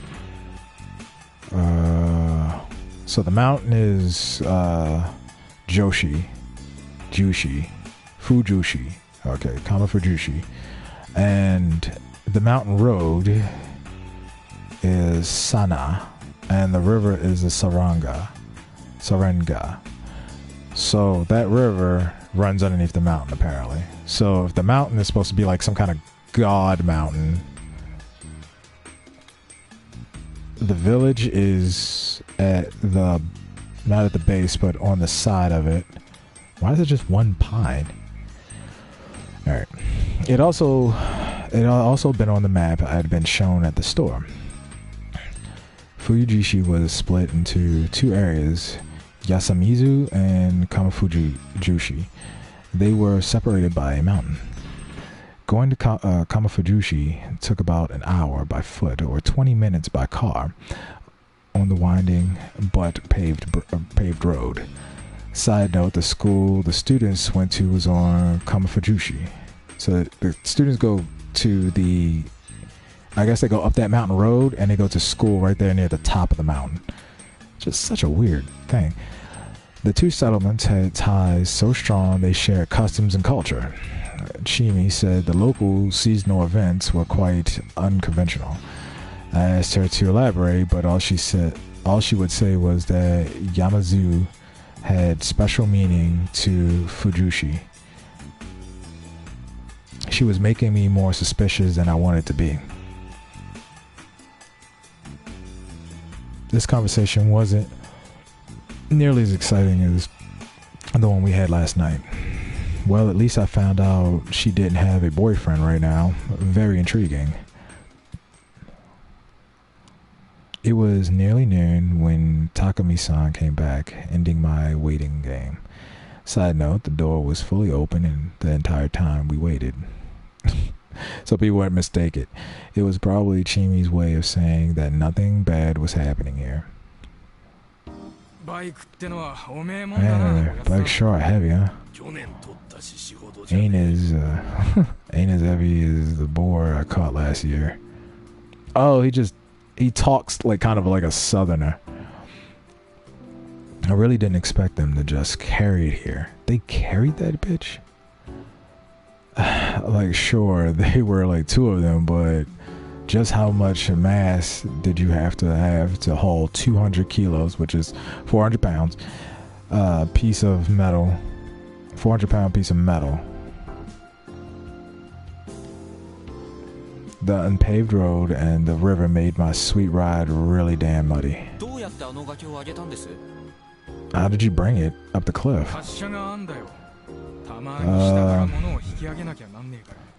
So the mountain is Fujushi. Okay, Kama Fujushi. And the mountain road is Sana, and the river is the Sarenga. So that river runs underneath the mountain, apparently. So if the mountain is supposed to be like some kind of god mountain, the village is at the, not at the base, but on the side of it. Why is it just one pine? Alright. It also been on the map I had been shown at the store. Fujishi was split into two areas, Yasamizu and Kamafujushi. They were separated by a mountain. Going to Kamafujushi took about an hour by foot or 20 minutes by car on the winding but paved road. Side note, the school the students went to was on Kamafujushi. So the students go to the, I guess they go up that mountain road and they go to school right there near the top of the mountain. Just such a weird thing. The two settlements had ties so strong they shared customs and culture. Chimi said the local seasonal events were quite unconventional. I asked her to elaborate, but all she would say was that Yamazu had special meaning to Fujushi. She was making me more suspicious than I wanted to be. This conversation wasn't nearly as exciting as the one we had last night. Well, at least I found out she didn't have a boyfriend right now. Very intriguing. It was nearly noon when Takumi-san came back, ending my waiting game. Side note, the door was fully open and the entire time we waited. So people wouldn't mistake it. It was probably Chimi's way of saying that nothing bad was happening here. Man, bike's sure heavy, huh? Ain't as heavy as the boar I caught last year. Oh, he talks like kind of like a southerner. I really didn't expect them to just carry it here. They carried that bitch? Like, sure, they were like two of them, but just how much mass did you have to haul 200 kilos, which is 400 pounds, piece of metal, 400-pound piece of metal. The unpaved road and the river made my sweet ride really damn muddy. How did you bring it up the cliff?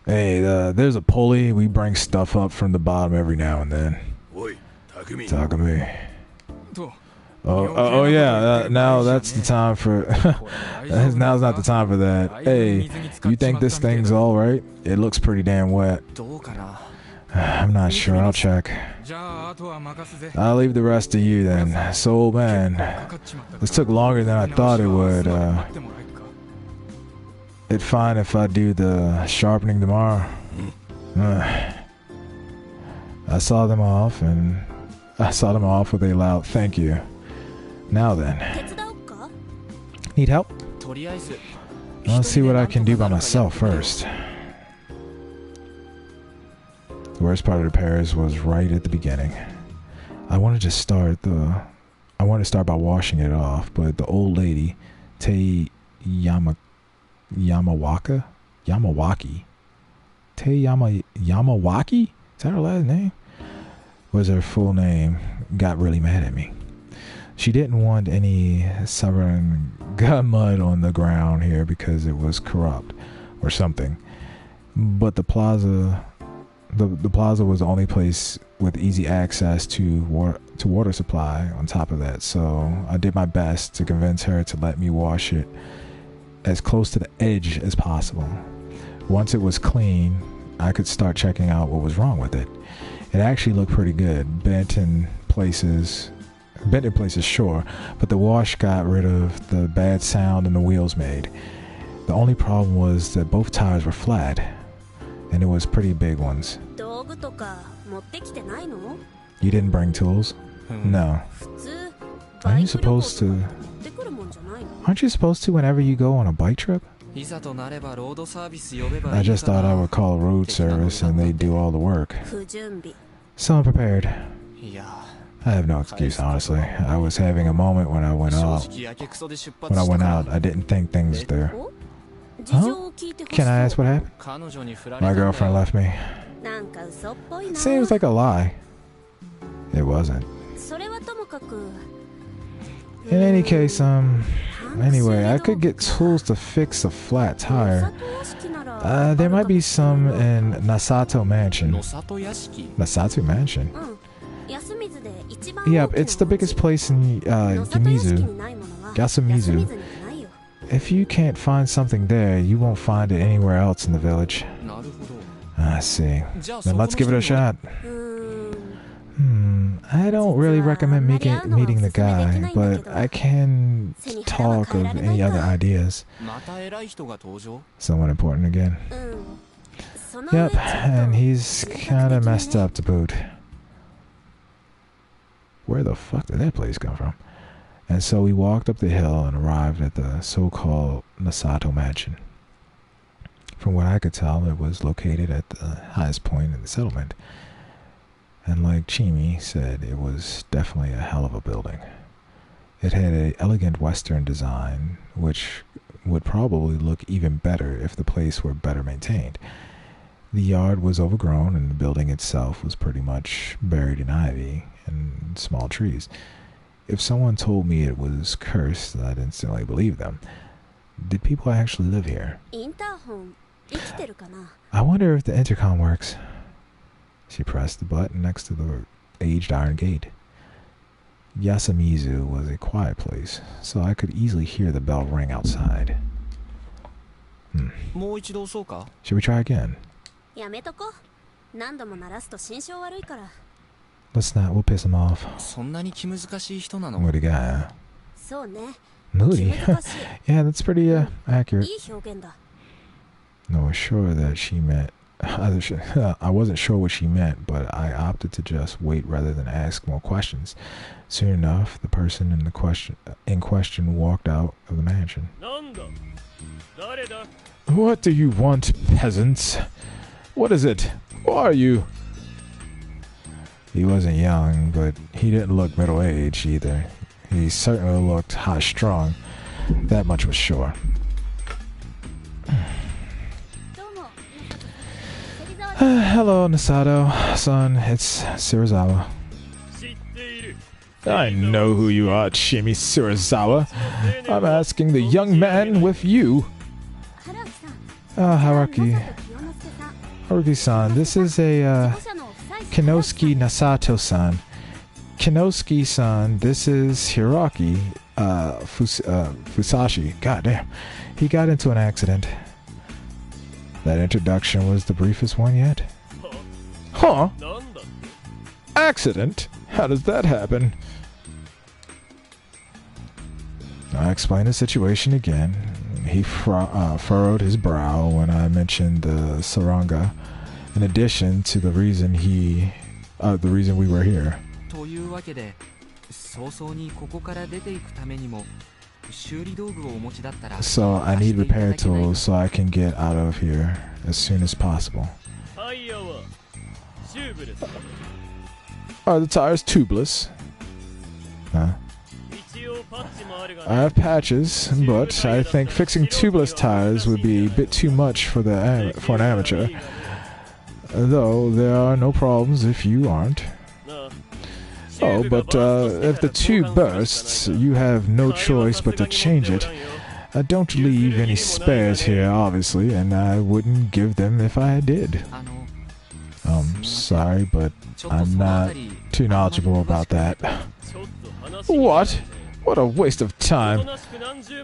Hey, there's a pulley. We bring stuff up from the bottom every now and then. Takumi. Oh yeah, now that's the time for... Now's not the time for that. Hey, you think this thing's alright? It looks pretty damn wet. I'm not sure, I'll check. I'll leave the rest to you then. So, old man, this took longer than I thought it would. It's fine if I do the sharpening tomorrow. I saw them off with a loud thank you. Now then. Need help? Let's see what I can do by myself first. The worst part of the repairs was right at the beginning. I wanted to start by washing it off, but the old lady, Yamawaki? Yamawaki? Is that her last name? Was her full name, got really mad at me. She didn't want any Sarenga mud on the ground here because it was corrupt or something. But the plaza The plaza was the only place with easy access to water supply on top of that, so I did my best to convince her to let me wash it as close to the edge as possible. Once it was clean, I could start checking out what was wrong with it. It actually looked pretty good, bent in places sure, but the wash got rid of the bad sound and the wheels made. The only problem was that both tires were flat, and it was pretty big ones. You didn't bring tools? No. Aren't you supposed to whenever you go on a bike trip? I just thought I would call road service and they'd do all the work. So I'm prepared. I have no excuse, honestly. I was having a moment when I went out. I didn't think things through. Huh? Can I ask what happened? My girlfriend left me. It seems like a lie. It wasn't. In any case, anyway, I could get tools to fix a flat tire. There might be some in Nasato Mansion. Nasato Mansion? Yep, it's the biggest place in Yasumizu. If you can't find something there, you won't find it anywhere else in the village. I see. Then let's give it a shot. I don't really recommend meeting the guy, but I can talk of any other ideas. Someone important again. Yep, and he's kinda messed up to boot. Where the fuck did that place come from? And so we walked up the hill and arrived at the so-called Nasato Mansion. From what I could tell, it was located at the highest point in the settlement. And like Chimi said, it was definitely a hell of a building. It had an elegant Western design, which would probably look even better if the place were better maintained. The yard was overgrown and the building itself was pretty much buried in ivy and small trees. If someone told me it was cursed, I'd instantly believe them. Did people actually live here? I wonder if the intercom works. She pressed the button next to the aged iron gate. Yasumizu was a quiet place, so I could easily hear the bell ring outside. Should we try again? Let's not, we'll piss him off. Moody guy, huh? Moody? Yeah, that's pretty accurate. No, sure that she meant... I wasn't sure what she meant, but I opted to just wait rather than ask more questions. Soon enough, the person in question walked out of the mansion. What do you want, peasants? What is it? Who are you? He wasn't young, but he didn't look middle-aged either. He certainly looked high-strung. That much was sure. Hello, Nasato-san. It's Shirazawa. I know who you are, Chimi Shirazawa. I'm asking the young man with you. Haruki-san, this is a Kinosuke Nasato-san. Kinosuke-san, this is Hiroki Fusashi. God damn. He got into an accident. That introduction was the briefest one yet. Huh? Accident? How does that happen? I explained the situation again. He furrowed his brow when I mentioned the Saranga, in addition to the reason we were here. So I need repair tools so I can get out of here as soon as possible. Are the tires tubeless? Huh? I have patches, but I think fixing tubeless tires would be a bit too much for an amateur. Though there are no problems if you aren't. Oh, but if the tube bursts, you have no choice but to change it. Don't leave any spares here, obviously, and I wouldn't give them if I did. sorry, but I'm not too knowledgeable about that. What? What a waste of time.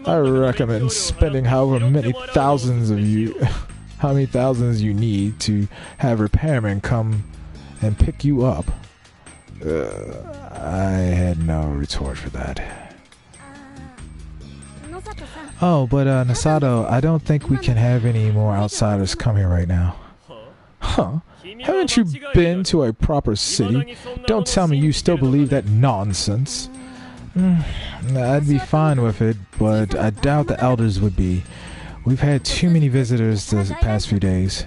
I recommend spending however many thousands you need to have repairmen come and pick you up. I had no retort for that. Oh, but Nasato, I don't think we can have any more outsiders come here right now. Huh? Haven't you been to a proper city? Don't tell me you still believe that nonsense. I'd be fine with it, but I doubt the elders would be. We've had too many visitors the past few days.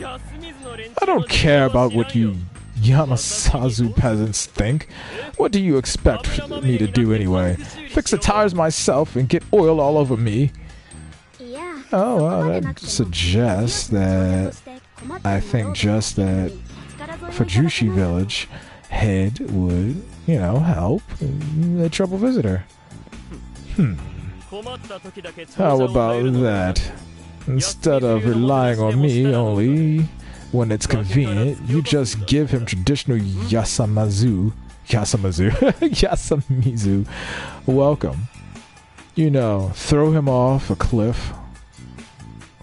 I don't care about what you Yamasazu peasants think. What do you expect me to do anyway? Fix the tires myself and get oil all over me? Oh, well, that suggests that I think just that Fujushi village head would, you know, help a trouble visitor. How about that? Instead of relying on me only when it's convenient, you just give him traditional Yasamizu welcome. You know, throw him off a cliff.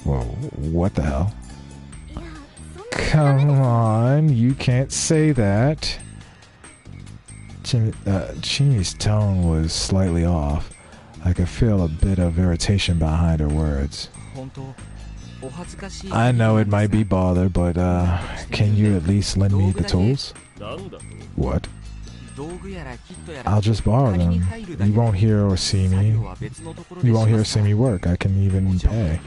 Whoa, what the hell? Come on, you can't say that. Chimi's tone was slightly off. I could feel a bit of irritation behind her words. I know it might be bother, but can you at least lend me the tools? What? I'll just borrow them. You won't hear or see me. You won't hear or see me work. I can even pay.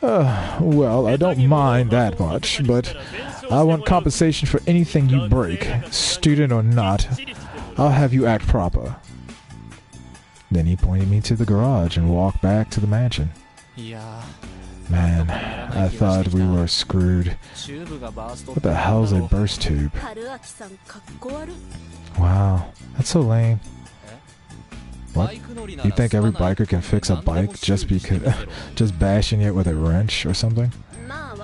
Well, I don't mind that much, but I want compensation for anything you break, student or not. I'll have you act proper. Then he pointed me to the garage and walked back to the mansion. Man, I thought we were screwed. What the hell's a burst tube? Wow, that's so lame. What? You think every biker can fix a bike just just bashing it with a wrench or something? I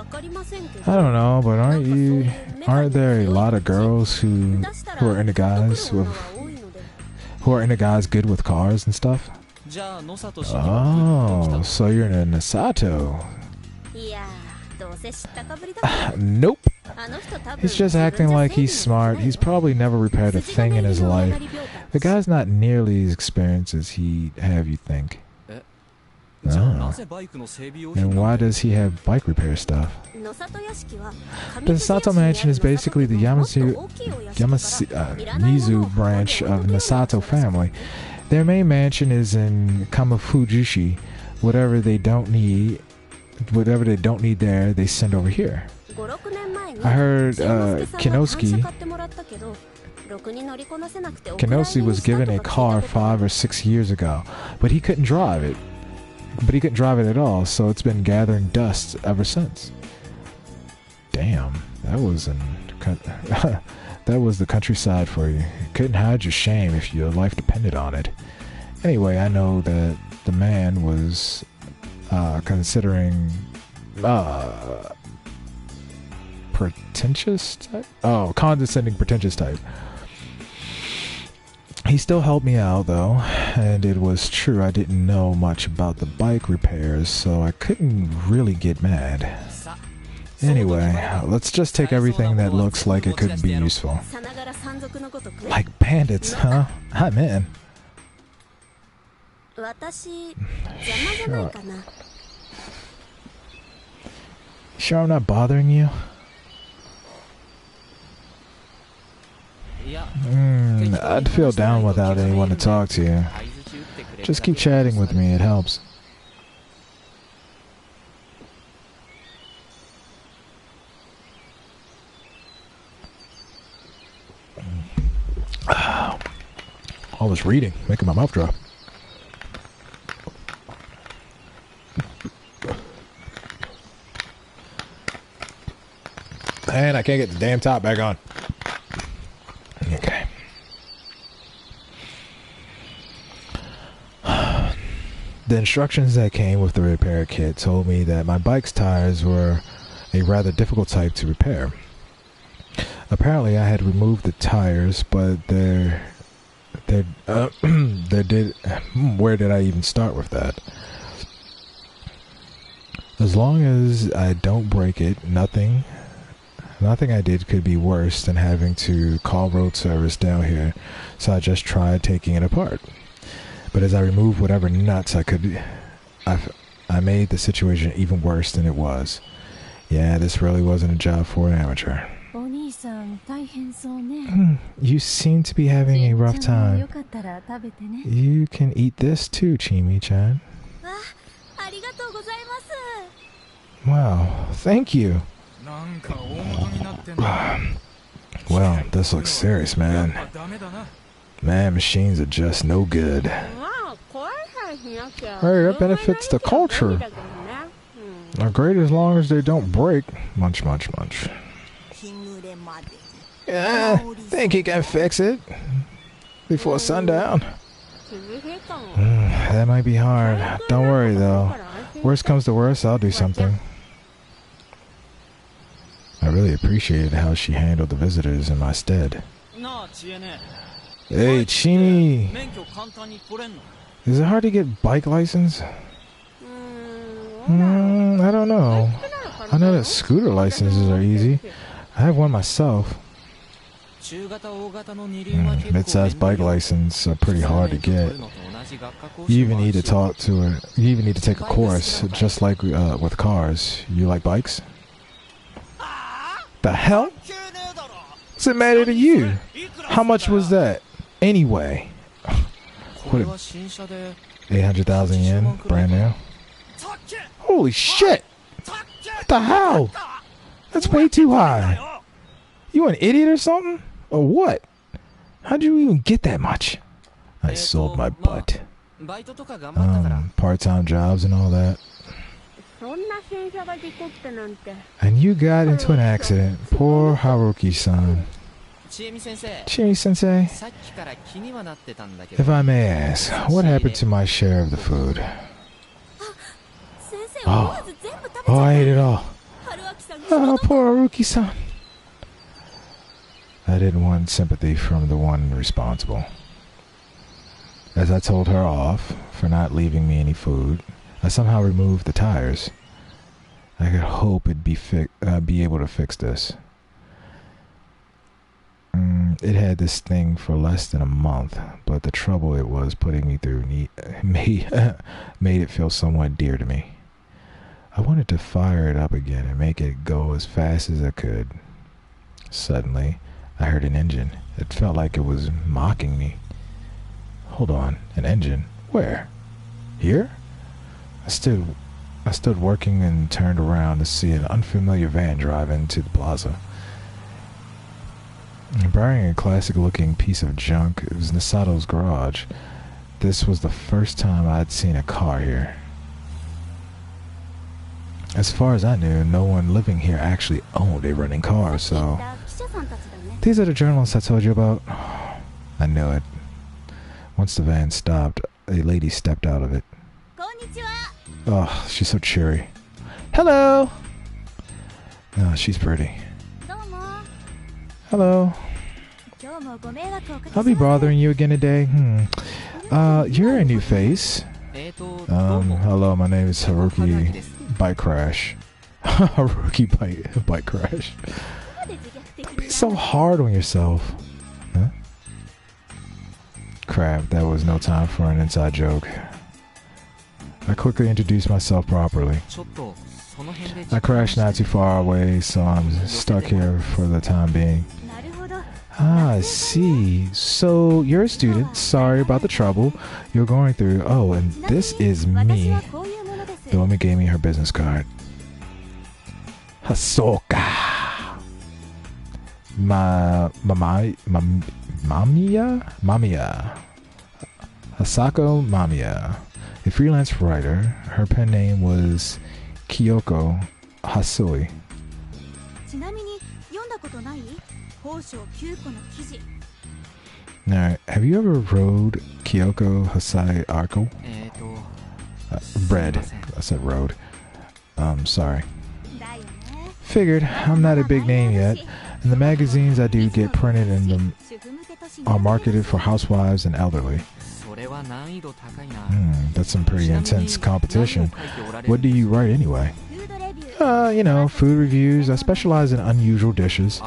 don't know, but aren't there a lot of girls who are into guys good with cars and stuff? Oh, so you're in a Nasato. Nope. He's just acting like he's smart. He's probably never repaired a thing in his life. The guy's not nearly as experienced as he'd have you think. Oh. And why does he have bike repair stuff? The Nasato Mansion is basically the Mizu branch of Nasato family. Their main mansion is in Kamafujushi. Whatever they don't need there, they send over here. I heard Kenosuke was given a car 5 or 6 years ago, but he couldn't drive it. But he couldn't drive it at all, so it's been gathering dust ever since. Damn, that was the countryside for you. You couldn't hide your shame if your life depended on it. Anyway, I know that the man was considering pretentious type? Oh, condescending, pretentious type. He still helped me out, though, and it was true I didn't know much about the bike repairs, so I couldn't really get mad. Anyway, let's just take everything that looks like it could be useful. Like bandits, huh? I'm in. Sure I'm not bothering you? I'd feel down without anyone to talk to. Just keep chatting with me, it helps. All this reading, making my mouth drop. And I can't get the damn top back on. Okay. The instructions that came with the repair kit told me that my bike's tires were a rather difficult type to repair. Apparently, I had removed the tires, but where did I even start with that? As long as I don't break it, nothing I did could be worse than having to call road service down here, so I just tried taking it apart. But as I removed whatever nuts I could, I made the situation even worse than it was. Yeah, this really wasn't a job for an amateur. You seem to be having a rough time. You can eat this too, Chimi-chan. Wow, thank you. Well, this looks serious, man. Man, machines are just no good. Hey, that benefits the culture. They're great as long as they don't break. Munch, munch, munch. Yeah, think you can fix it before sundown? That might be hard. Don't worry, though. Worst comes to worst, I'll do something. I really appreciated how she handled the visitors in my stead. Hey, Chini! Is it hard to get bike license? I don't know. I know that scooter licenses are easy. I have one myself. Mid-sized bike license are pretty hard to get. You even need to talk to her. You even need to take a course, just like with cars. You like bikes? The hell? What's the matter to you? How much was that? Anyway. What? 800,000 yen, brand new. Holy shit! What the hell? That's way too high. You an idiot or something? Or what? How'd you even get that much? I sold my butt. Part-time jobs and all that. And you got into an accident. Poor Haruki-san. Chimi-sensei, if I may ask, what happened to my share of the food? Oh, I ate it all. Oh, poor Haruki-san. I didn't want sympathy from the one responsible. As I told her off for not leaving me any food, I somehow removed the tires. I could hope it'd be able to fix this. It had this thing for less than a month, but the trouble it was putting me through made it feel somewhat dear to me. I wanted to fire it up again and make it go as fast as I could. Suddenly, I heard an engine. It felt like it was mocking me. Hold on, an engine? Where? Here? I stood working and turned around to see an unfamiliar van drive into the plaza. Bearing a classic-looking piece of junk, it was Nisato's garage. This was the first time I'd seen a car here. As far as I knew, no one living here actually owned a running car, so... These are the journalists I told you about? I knew it. Once the van stopped, a lady stepped out of it. Oh, she's so cheery. Hello! Oh, she's pretty. Hello. I'll be bothering you again today. You're a new face. Hello, my name is Haruki Bike Crash. Haruki Bike Crash. Don't be so hard on yourself. Huh? Crap, that was no time for an inside joke. I quickly introduced myself properly. I crashed not too far away, so I'm stuck here for the time being. Ah, I see. So, you're a student. Sorry about the trouble you're going through. Oh, and this is me. The woman gave me her business card. Hasoka. Mamiya. Hasako Mamiya. A freelance writer. Her pen name was Kyoko Hasui. Now, have you ever rode Kyoko Hasai Arko? Bread. I said road. Sorry. Figured I'm not a big name yet, and the magazines I do get printed in them are marketed for housewives and elderly. That's some pretty intense competition. What do you write anyway? Food reviews. I specialize in unusual dishes.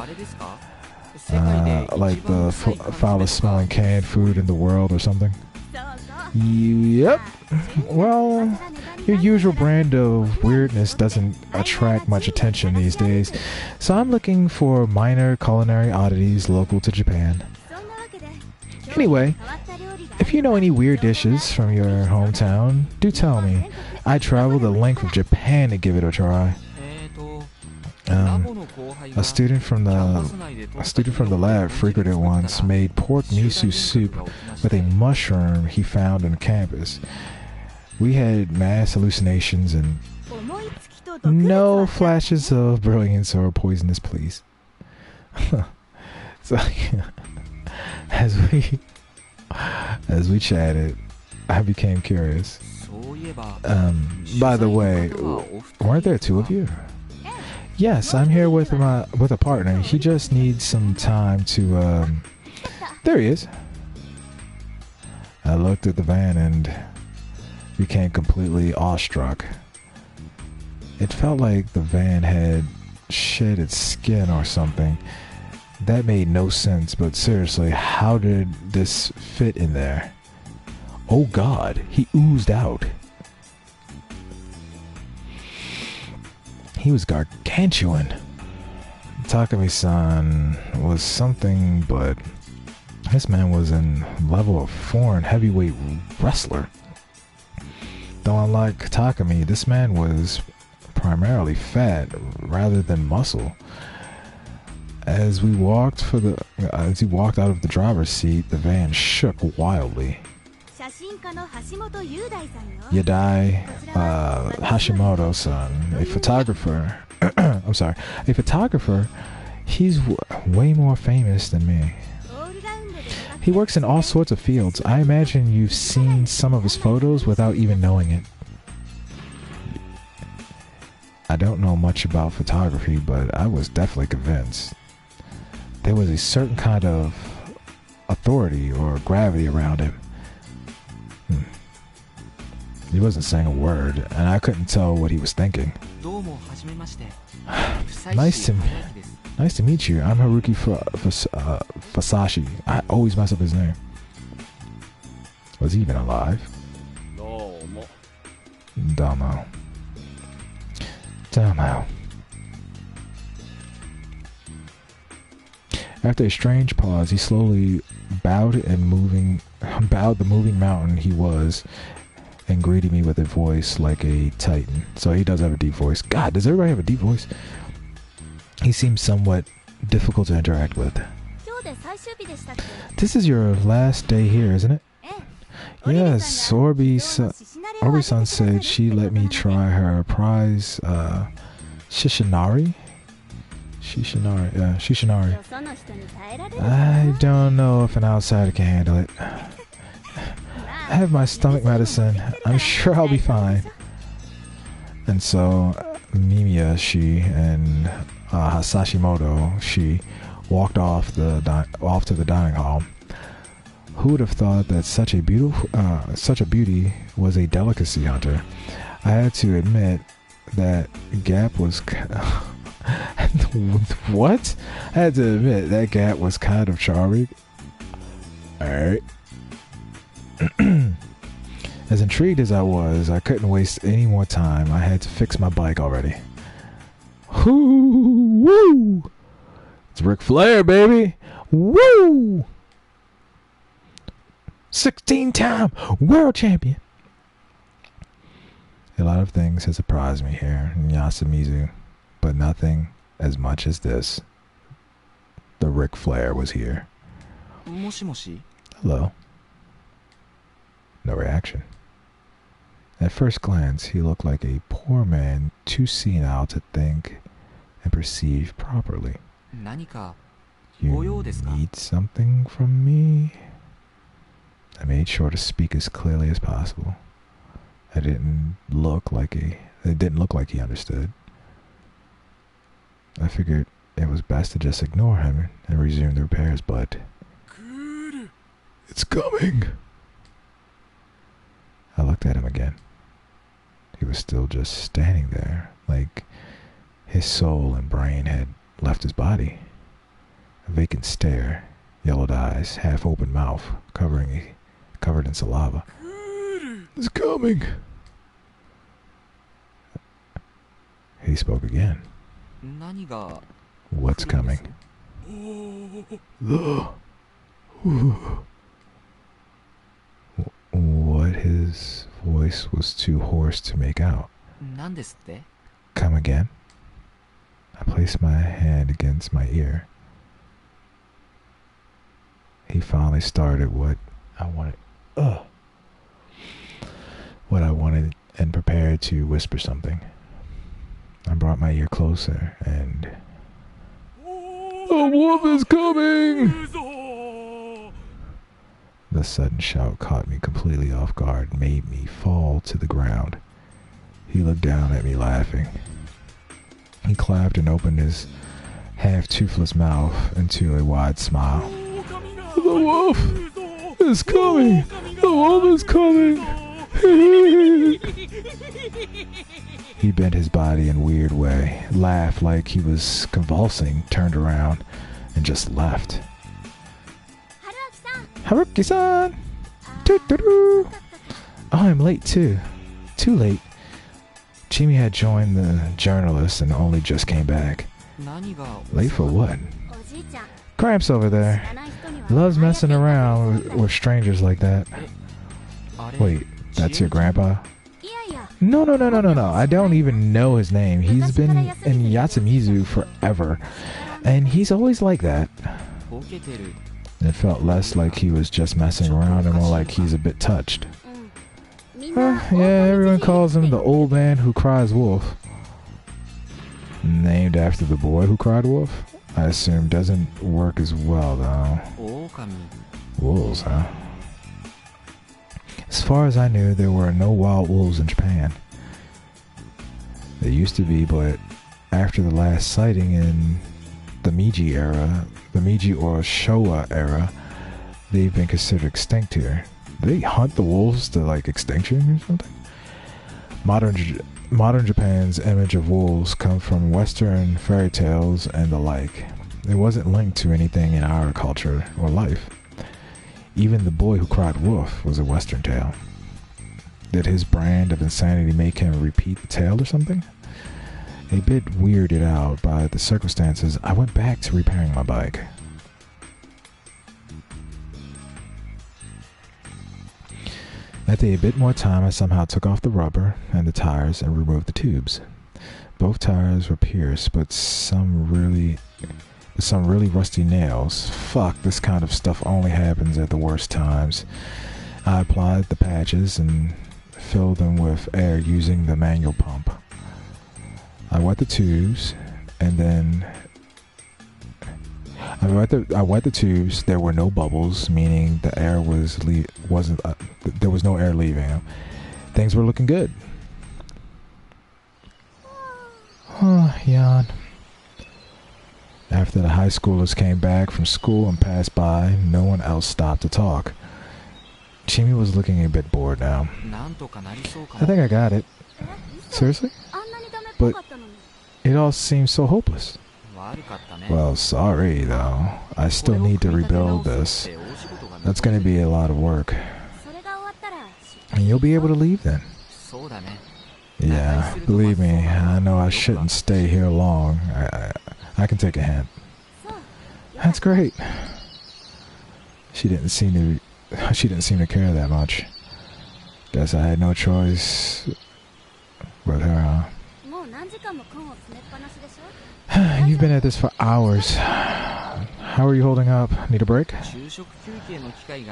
Like the foulest smelling canned food in the world or something. Yep. Well, your usual brand of weirdness doesn't attract much attention these days, so I'm looking for minor culinary oddities local to Japan. Anyway, if you know any weird dishes from your hometown, do tell me. I traveled the length of Japan to give it a try. A student from the lab frequented once made pork miso soup with a mushroom he found on campus. We had mass hallucinations and no flashes of brilliance or poisonous, please. So, as we chatted, I became curious. By the way, weren't there two of you? Yes, I'm here with a partner. He just needs some time to, there he is. I looked at the van and became completely awestruck. It felt like the van had shed its skin or something. That made no sense, but seriously, how did this fit in there? Oh God, he oozed out. He was gargantuan. Takami-san was something, but this man was in level of foreign heavyweight wrestler. Though unlike Takami, this man was primarily fat rather than muscle. As he walked out of the driver's seat, the van shook wildly. Yadai Hashimoto-san, a photographer. A photographer. He's way more famous than me. He works in all sorts of fields. I imagine you've seen some of his photos without even knowing it. I don't know much about photography, but I was definitely convinced. There was a certain kind of authority or gravity around him. He wasn't saying a word, and I couldn't tell what he was thinking. Nice to meet you. I'm Haruki Fasashi. I always mess up his name. Was he even alive? Domo. After a strange pause, he slowly bowed the moving mountain he was, and greeted me with a voice like a titan. So he does have a deep voice. God, does everybody have a deep voice? He seems somewhat difficult to interact with. This is your last day here, isn't it? Yes, Orbi-san said she let me try her prize, Shishinari? Shishinari. I don't know if an outsider can handle it. I have my stomach medicine. I'm sure I'll be fine. And so, Mimiya, and Hasashimoto, walked off to the dining hall. Who would have thought that such a beauty was a delicacy hunter? I had to admit that gap was what? I had to admit that gap was kind of charming. Alright. As intrigued as I was, I couldn't waste any more time. I had to fix my bike already. Woo! It's Ric Flair, baby! Woo! 16-time world champion. A lot of things have surprised me here in Yasumizu, but nothing as much as this. The Ric Flair was here. Hello. No reaction. At first glance, he looked like a poor man too senile to think and perceive properly. You need something from me? I made sure to speak as clearly as possible. It didn't look like he understood. I figured it was best to just ignore him and resume the repairs, but... It's coming! I looked at him again. He was still just standing there, like his soul and brain had left his body. A vacant stare, yellowed eyes, half-open mouth, covered in saliva. It's coming! He spoke again. What's coming? What his voice was too hoarse to make out. Come again? I placed my hand against my ear. He finally started what I wanted and prepared to whisper something. I brought my ear closer and... A wolf is coming! The sudden shout caught me completely off guard and made me fall to the ground. He looked down at me laughing. He clapped and opened his half-toothless mouth into a wide smile. The wolf is coming! The wolf is coming! He bent his body in a weird way, laughed like he was convulsing, turned around, and just left. Haruki-san! Doo-doo-doo! Oh, I'm late too. Too late. Chimi had joined the journalists and only just came back. Late for what? Cramps over there. Loves messing around with strangers like that. Wait, that's your grandpa? No. I don't even know his name. He's been in Yatsamizu forever. And he's always like that. It felt less like he was just messing around and more like he's a bit touched. Yeah, everyone calls him the old man who cries wolf. Named after the boy who cried wolf? I assume doesn't work as well though. Wolves, huh? As far as I knew, there were no wild wolves in Japan. There used to be, but after the last sighting in the Meiji era, the Meiji or Showa era, they've been considered extinct here. They hunt the wolves to like extinction or something? Modern Japan's image of wolves come from Western fairy tales and the like. It wasn't linked to anything in our culture or life. Even the boy who cried wolf was a Western tale. Did his brand of insanity make him repeat the tale or something? A bit weirded out by the circumstances, I went back to repairing my bike. After a bit more time, I somehow took off the rubber and the tires and removed the tubes. Both tires were pierced, but some really rusty nails. Fuck, this kind of stuff only happens at the worst times. I applied the patches and filled them with air using the manual pump. I wet the tubes, and then I wet the tubes. There were no bubbles, meaning the air there was no air leaving them. Things were looking good. Yawn. After the high schoolers came back from school and passed by, no one else stopped to talk. Chimi was looking a bit bored now. I think I got it. Seriously? But it all seems so hopeless. Well, sorry though. I still need to rebuild this. That's going to be a lot of work. And you'll be able to leave then. Yeah, believe me, I know I shouldn't stay here long. I can take a hint. That's great. She didn't seem to care that much. Guess I had no choice with her, huh? You've been at this for hours. How are you holding up? Need a break?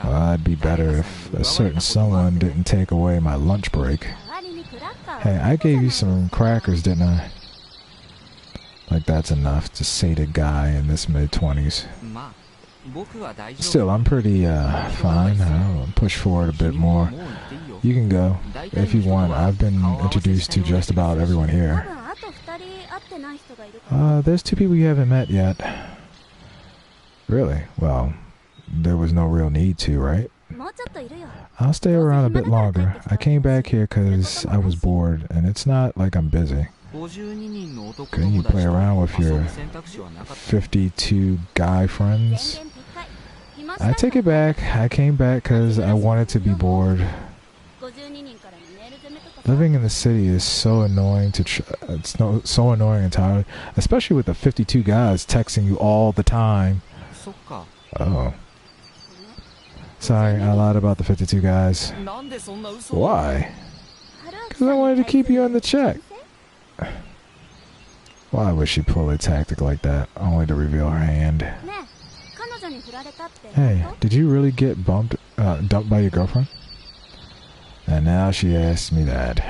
Well, it'd be better if a certain someone didn't take away my lunch break. Hey, I gave you some crackers, didn't I? Like that's enough to sate a guy in his mid-20s. Still, I'm pretty, fine. I'll push forward a bit more. You can go, if you want. I've been introduced to just about everyone here. There's 2 people you haven't met yet. Really? Well, there was no real need to, right? I'll stay around a bit longer. I came back here because I was bored, and it's not like I'm busy. Couldn't you play around with your 52 guy friends? I take it back. I came back because I wanted to be bored. Living in the city is so annoying so annoying entirely, especially with the 52 guys texting you all the time. Oh. Sorry, I lied about the 52 guys. Why? Because I wanted to keep you on the check. Why would she pull a tactic like that, only to reveal her hand? Hey, did you really get dumped by your girlfriend? And now she asks me that.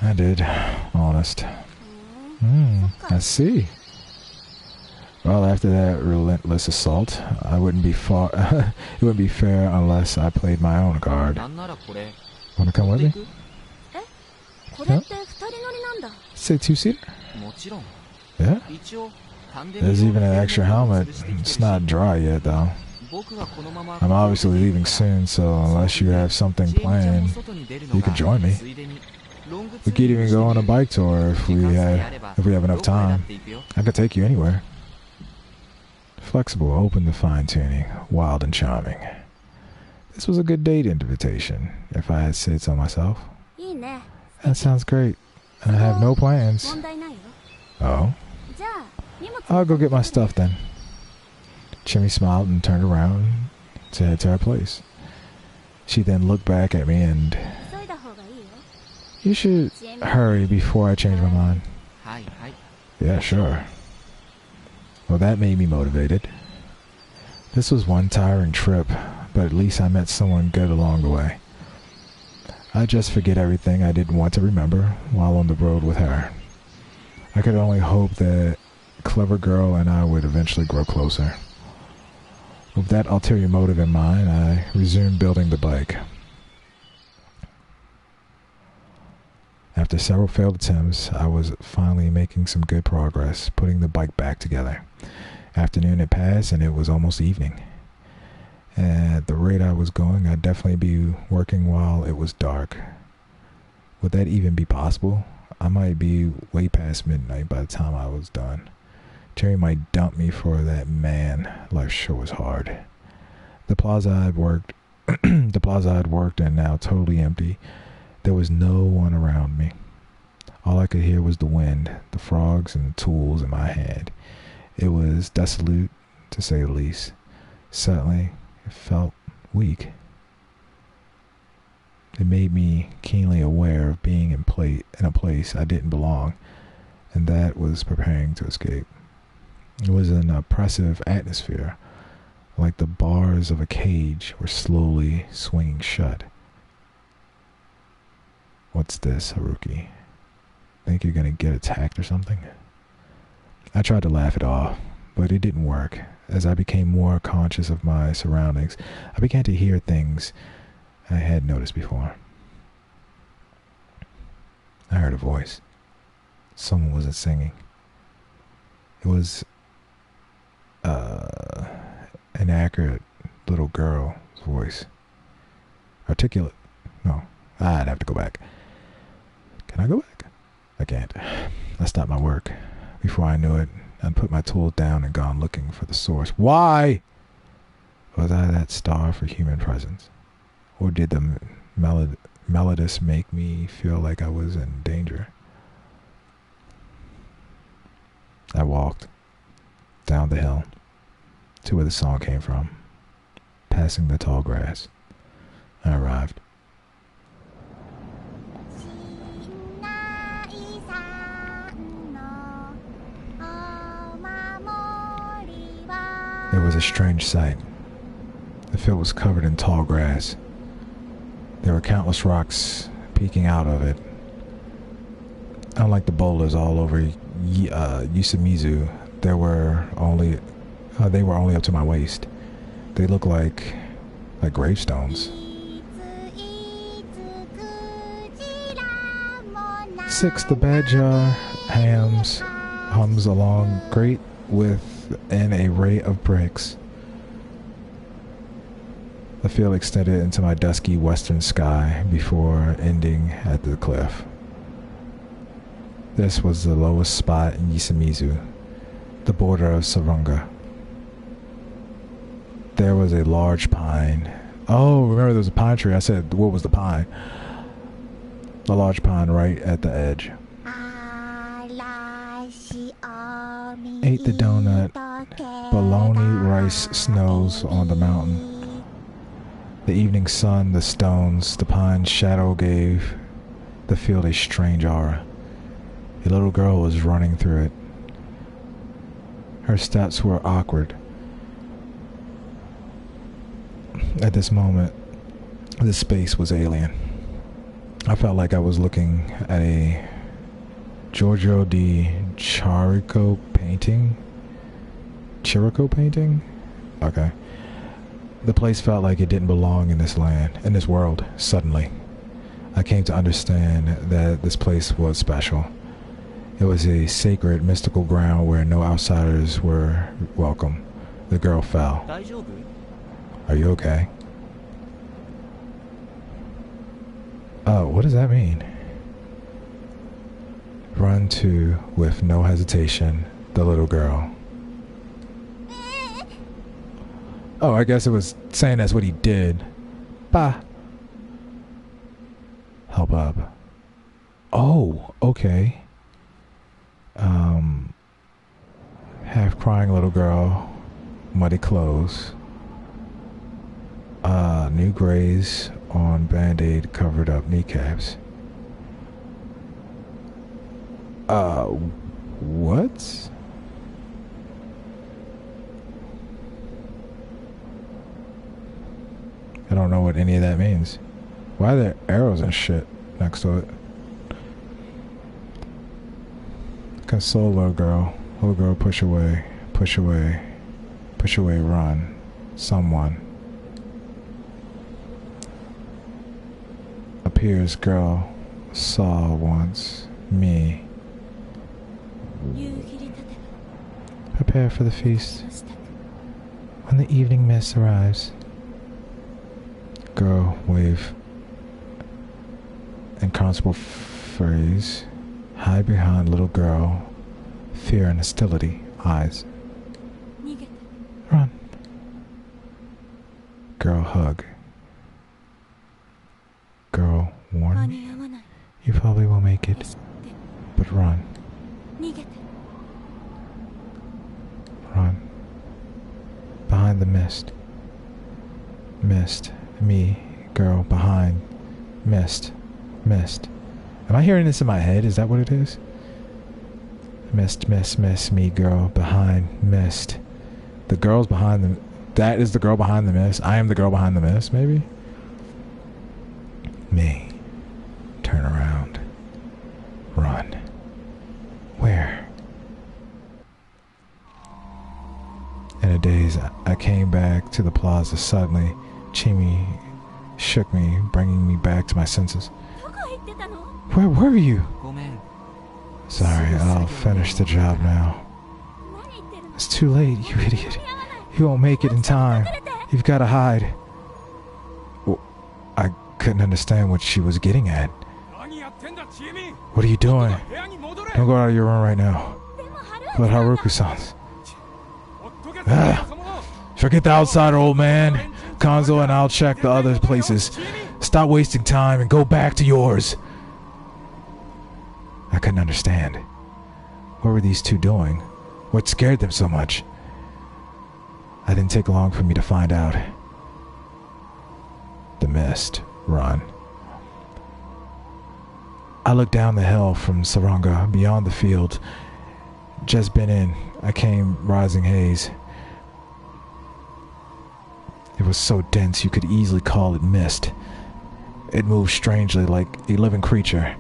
I did, honest. I see. Well, after that relentless assault, I wouldn't be it wouldn't be fair unless I played my own card. Wanna come with me? Huh? Say 2-seater? Yeah? There's even an extra helmet. It's not dry yet, though. I'm obviously leaving soon, so unless you have something planned, you can join me. We could even go on a bike tour if we have enough time. I could take you anywhere. Flexible, open to fine-tuning, wild and charming. This was a good date invitation, if I had said so myself. That sounds great, and I have no plans. Oh? I'll go get my stuff then. Jimmy smiled and turned around to head to our place. She then looked back at me and... You should hurry before I change my mind. Yeah, sure. Well, that made me motivated. This was one tiring trip, but at least I met someone good along the way. I just forget everything I didn't want to remember while on the road with her. I could only hope that clever girl and I would eventually grow closer. With that ulterior motive in mind, I resumed building the bike. After several failed attempts, I was finally making some good progress, putting the bike back together. Afternoon had passed and it was almost evening. At the rate I was going, I'd definitely be working while it was dark. Would that even be possible? I might be way past midnight by the time I was done. Jerry might dump me for that man. Life sure was hard. The plaza I'd worked and now totally empty. There was no one around me. All I could hear was the wind, the frogs, and the tools in my hand. It was desolate, to say the least. Suddenly, it felt weak. It made me keenly aware of being in a place I didn't belong, and that was preparing to escape. It was an oppressive atmosphere, like the bars of a cage were slowly swinging shut. What's this, Haruki? Think you're gonna get attacked or something? I tried to laugh it off, but it didn't work. As I became more conscious of my surroundings, I began to hear things I had noticed before. I heard a voice. Someone wasn't singing. It was an accurate little girl's voice. Articulate. No, I'd have to go back. Can I go back? I can't. I stopped my work. Before I knew it, I'd put my tools down and gone looking for the source. Why? Was I that star for human presence? Or did the melodies make me feel like I was in danger? I walked down the hill to where the song came from, passing the tall grass. I arrived. It was a strange sight. The field was covered in tall grass. There were countless rocks peeking out of it. Unlike the boulders all over Yusamizu, they were only up to my waist. They looked like gravestones. 6, the bad jar hums along great with an array of bricks. The field extended into my dusky western sky before ending at the cliff. This was the lowest spot in Yosemizu, the border of Sarunga. There was a large pine. Oh, remember there was a pine tree. I said, what was the pine? The large pine right at the edge. Ate the donut. Bologna rice snows on the mountain. The evening sun, the stones, the pine's shadow gave the field a strange aura. A little girl was running through it. Her steps were awkward. At this moment, the space was alien. I felt like I was looking at a Giorgio di Chirico painting. Chirico painting? Okay. The place felt like it didn't belong in this land, in this world, suddenly. I came to understand that this place was special. It was a sacred, mystical ground where no outsiders were welcome. The girl fell. Are you okay? Oh, what does that mean? Run to, with no hesitation, the little girl. Oh, I guess it was saying that's what he did. Bah. Help up. Oh, okay. Half crying little girl, muddy clothes. New graze on Band-Aid covered up kneecaps. What? I don't know what any of that means. Why are there arrows and shit next to it? Console little girl. Little girl, push away. Push away. Push away, run. Someone. Appears girl. Saw once. Me. Prepare for the feast. When the evening mist arrives. Girl, wave. Inconceivable phrase. Hide behind little girl. Fear and hostility. Eyes. Run. Girl, hug. Girl, warn me. You probably won't make it. But run. Run. Behind the mist. Mist. Me. Girl. Behind. Mist. Mist. Am I hearing this in my head? Is that what it is? Mist, mist, mist. Me. Girl. Behind. Mist. The girl's behind the... That is the girl behind the mist. I am the girl behind the mist, maybe? Me. Turn around. Run. Where? In a daze, I came back to the plaza suddenly. Chimi shook me, bringing me back to my senses. Where were you? Sorry, I'll finish the job now. It's too late, you idiot. You won't make it in time. You've got to hide. Well, I couldn't understand what she was getting at. What are you doing? Don't go out of your room right now. But Haruku-san's. Forget the outsider, old man. Konzo and I'll check the other places. Stop wasting time and go back to yours. I couldn't understand. What were these two doing? What scared them so much? It didn't take long for me to find out. The mist. Run. I looked down the hill from Sarunga, beyond the field. Just been in. I came rising haze. It was so dense you could easily call it mist. It moved strangely like a living creature,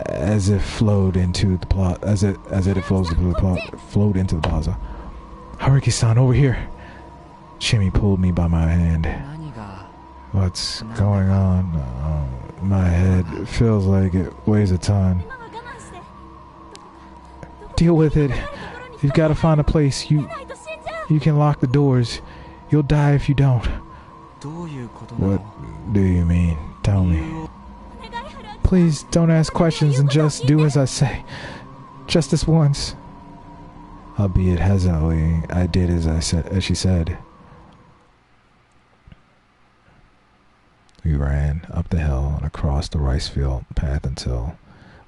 as if flowed into the plot, as it flows into the plot, flowed into the plaza. Haruki-san, over here. Chimi pulled me by my hand. What's going on? My head feels like it weighs a ton. Deal with it. You've got to find a place. You can lock the doors. You'll die if you don't. What do you mean? Tell me. Please don't ask questions and just do as I say. Just this once. Albeit hesitantly, I did as she said. We ran up the hill and across the rice field path until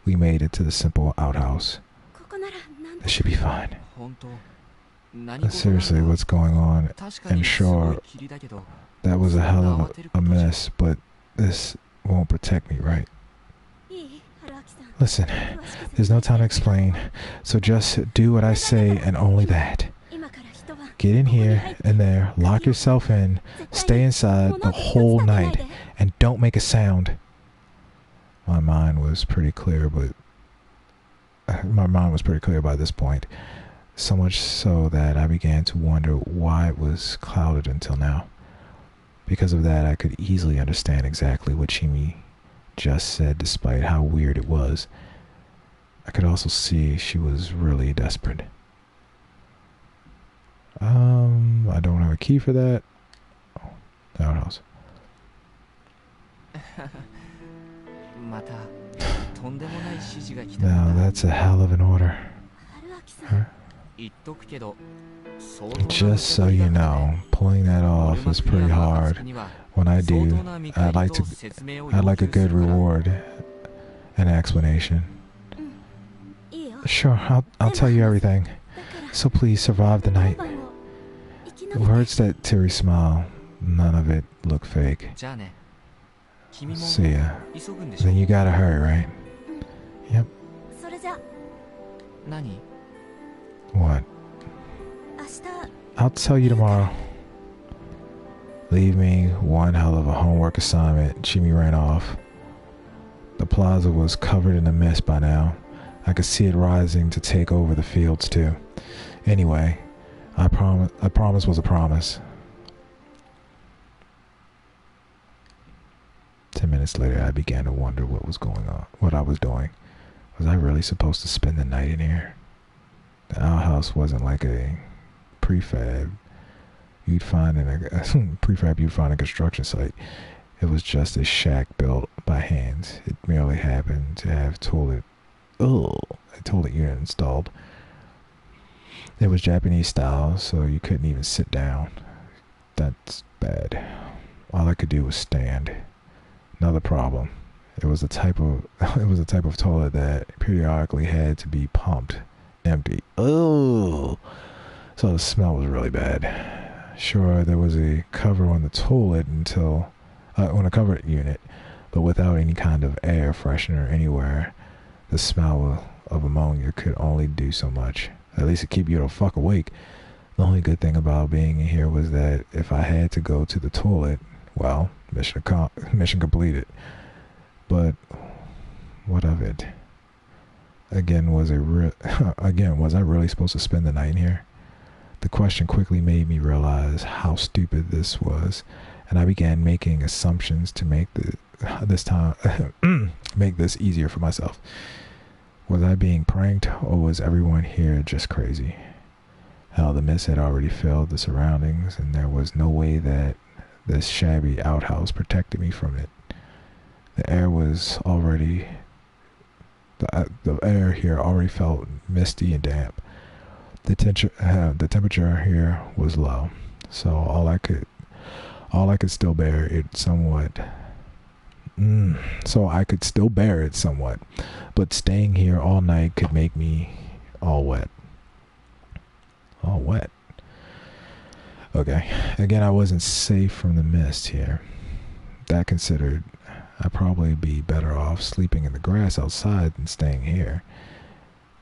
we made it to the simple outhouse. This should be fine. Seriously, what's going on? And sure, that was a hell of a mess, but this won't protect me, right? Listen, there's no time to explain, so just do what I say and only that. Get in here and there, lock yourself in, stay inside the whole night, and don't make a sound. My mind was pretty clear by this point, so much so that I began to wonder why it was clouded until now. Because of that, I could easily understand exactly what Chimi just said, despite how weird it was. I could also see she was really desperate. I don't have a key for that. Oh, the outhouse. Now that's a hell of an order. Huh? Just so you know, pulling that off is pretty hard. When I do, I'd like a good reward and explanation. Sure, I'll tell you everything. So please survive the night. The words that Terry smiled, none of it looked fake. See ya. Then you gotta hurry, right? Yep. What? I'll tell you tomorrow. Leave me one hell of a homework assignment. Chimi ran off. The plaza was covered in the mist by now. I could see it rising to take over the fields too. Anyway, a promise was a promise. 10 minutes later, I began to wonder what was going on, what I was doing. Was I really supposed to spend the night in here? The outhouse wasn't like a prefab you'd find in a construction site. It was just a shack built by hands. It merely happened to have a toilet unit installed. It was Japanese style, so you couldn't even sit down. That's bad. All I could do was stand. Another problem. It was a type of toilet that periodically had to be pumped empty. Oh, so the smell was really bad. Sure, there was a cover on the toilet on a covered unit, but without any kind of air freshener anywhere, the smell of ammonia could only do so much. At least it keep you the fuck awake. The only good thing about being in here was that if I had to go to the toilet, well, mission completed. But what of it? Again, was I really supposed to spend the night in here? The question quickly made me realize how stupid this was, and I began making assumptions to make this easier for myself. Was I being pranked, or was everyone here just crazy? Hell, the mist had already filled the surroundings, and there was no way that this shabby outhouse protected me from it. The air here already felt misty and damp. The temperature here was low, so all I could still bear it somewhat. But staying here all night could make me all wet. All wet. Okay. Again, I wasn't safe from the mist here. That considered, I'd probably be better off sleeping in the grass outside than staying here.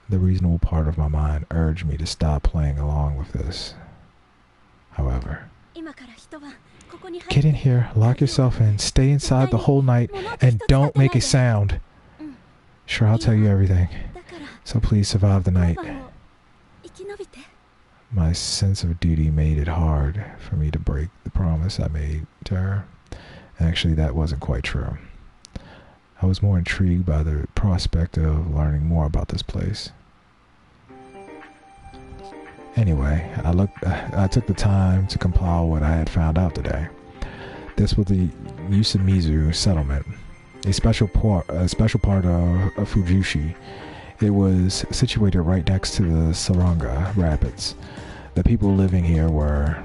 The reasonable part of my mind urged me to stop playing along with this. However, get in here, lock yourself in, stay inside the whole night, and don't make a sound. Sure, I'll tell you everything. So please survive the night. My sense of duty made it hard for me to break the promise I made to her. Actually, that wasn't quite true. I was more intrigued by the prospect of learning more about this place. Anyway, I took the time to compile what I had found out today. This was the Yusamizu settlement, a special part of Fujushi. It was situated right next to the Saranga Rapids. The people living here were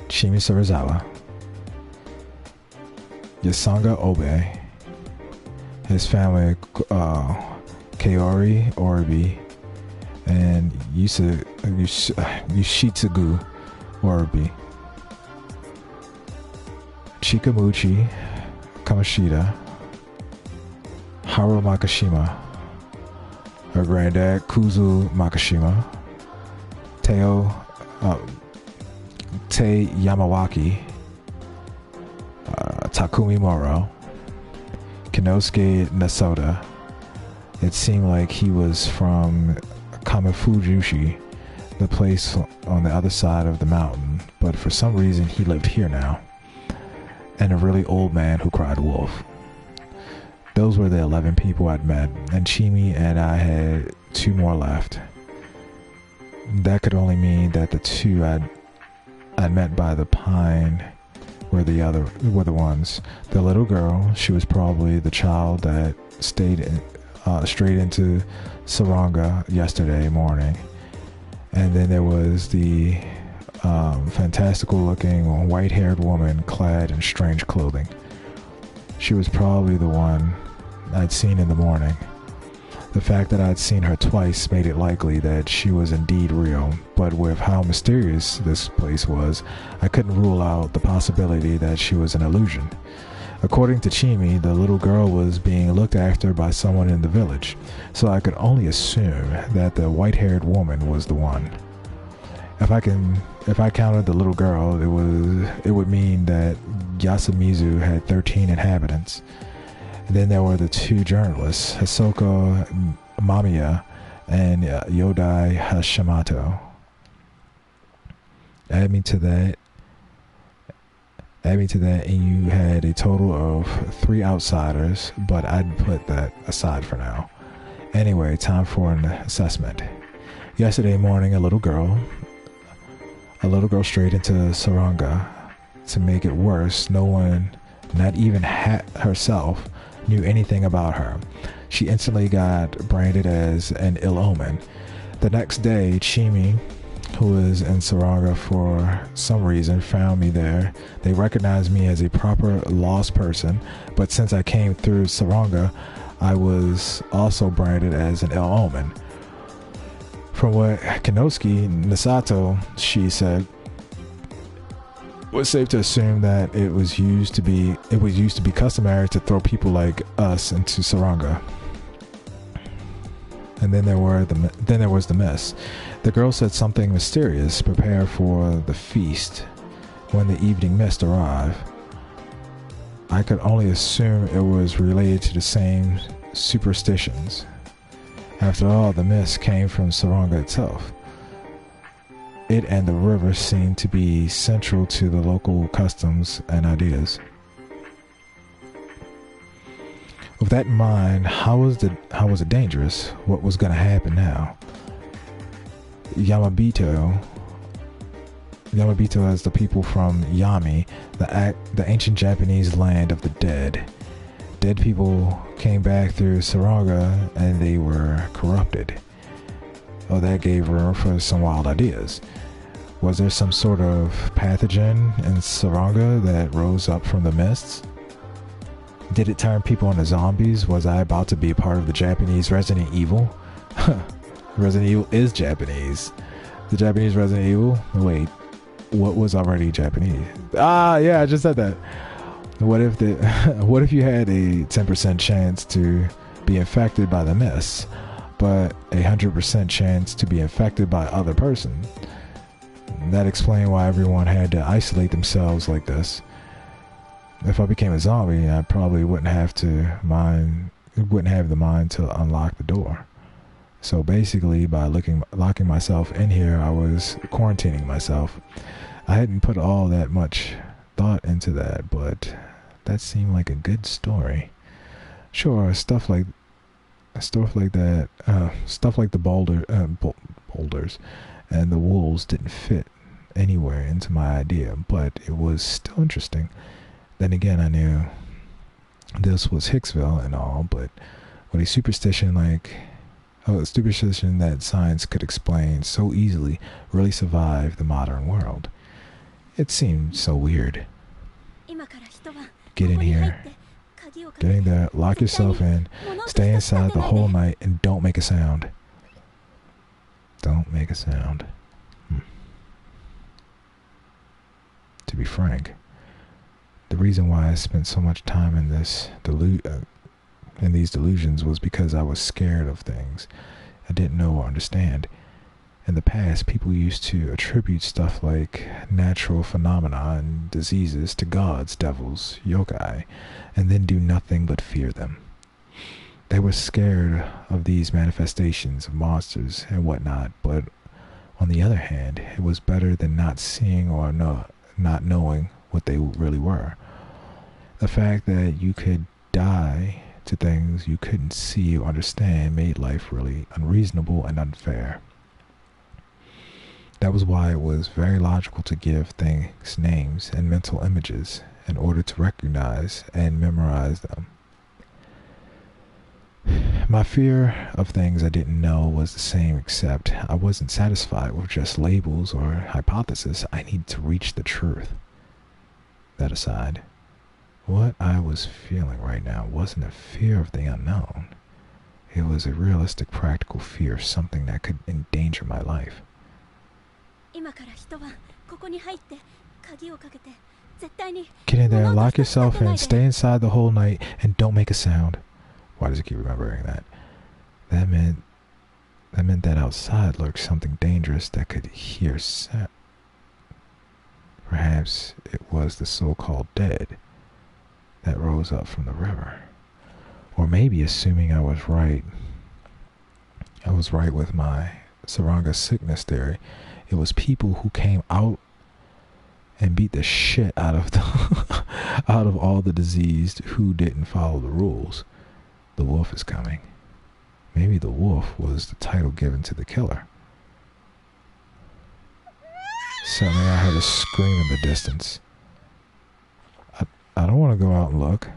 Shimi Sarazawa, Yasanga Obe, his family Kaori Oribi, and Yushitsugu Oribi, Chikamuchi Kamashita, Haru Makashima, her granddad Kuzu Makashima, Tei Yamawaki, Takumi Moro, Kinosuke Nasoda. It seemed like he was from Kamifujushi, the place on the other side of the mountain, but for some reason he lived here now. And a really old man who cried wolf. Those were the 11 people I'd met, and Chimi and I had 2 more left. That could only mean that the 2 I'd met by the pine were the ones. The little girl, she was probably the child that stayed straight into Saranga yesterday morning. And then there was the fantastical looking white-haired woman clad in strange clothing. She was probably the one I'd seen in the morning. The fact that I'd seen her twice made it likely that she was indeed real, but with how mysterious this place was, I couldn't rule out the possibility that she was an illusion. According to Chimi, the little girl was being looked after by someone in the village, so I could only assume that the white-haired woman was the one. If I counted the little girl, it would mean that Yasamizu had 13 inhabitants. Then there were the 2 journalists, Hisoko Mamiya and Yodai Hashimoto. Add me to that, and you had a total of 3 outsiders, but I'd put that aside for now. Anyway, time for an assessment. Yesterday morning, a little girl strayed into Saranga. To make it worse, no one, not even herself, knew anything about her. She instantly got branded as an ill omen. The next day, Chimi, who was in Saranga for some reason, found me there. They recognized me as a proper lost person, but since I came through Saranga, I was also branded as an ill omen. From what Kinosuke Nasato, she said, it was safe to assume that it was used to be customary to throw people like us into Saranga. And then there was the mess. The girl said something mysterious. Prepare for the feast when the evening mist arrived. I could only assume it was related to the same superstitions. After all, the mist came from Saranga itself. It and the river seemed to be central to the local customs and ideas. With that in mind, how was it dangerous? What was going to happen now? Yamabito as the people from Yami, the ancient Japanese land of the dead. Dead people came back through Saranga and they were corrupted. Oh, that gave room for some wild ideas. Was there some sort of pathogen in Saranga that rose up from the mists? Did it turn people into zombies? Was I about to be part of the Japanese Resident Evil? Resident Evil is Japanese. The Japanese Resident Evil? Wait, what was already Japanese? Ah, yeah, I just said that. What if you had a 10% chance to be infected by the mist, but 100% chance to be infected by other person? That explained why everyone had to isolate themselves like this. If I became a zombie, I probably wouldn't have the mind to unlock the door. So basically, by locking myself in here, I was quarantining myself. I hadn't put all that much thought into that, but that seemed like a good story. Sure, stuff like that, stuff like the boulder holders, and the wolves didn't fit anywhere into my idea, but it was still interesting. Then again, I knew this was Hicksville and all, but with a superstition that science could explain so easily really survived the modern world. It seemed so weird. Get in here. Get in there, lock yourself in, stay inside the whole night, and don't make a sound. Don't make a sound. To be frank, the reason why I spent so much time in these delusions was because I was scared of things I didn't know or understand. In the past, people used to attribute stuff like natural phenomena and diseases to gods, devils, yokai, and then do nothing but fear them. They were scared of these manifestations of monsters and whatnot, but on the other hand, it was better than not seeing or not knowing what they really were. The fact that you could die to things you couldn't see or understand made life really unreasonable and unfair. That was why it was very logical to give things names and mental images in order to recognize and memorize them. My fear of things I didn't know was the same, except I wasn't satisfied with just labels or hypotheses. I needed to reach the truth. That aside, what I was feeling right now wasn't a fear of the unknown. It was a realistic, practical fear of something that could endanger my life. Get in there, lock yourself in, stay inside the whole night, and don't make a sound. Why does it keep remembering that? That meant that outside lurked something dangerous that could hear sound. Perhaps it was the so-called dead that rose up from the river. Or maybe, assuming I was right with my Saranga sickness theory, it was people who came out and beat the shit out of out of all the diseased who didn't follow the rules. The wolf is coming. Maybe the wolf was the title given to the killer. Suddenly I heard a scream in the distance. I don't want to go out and look.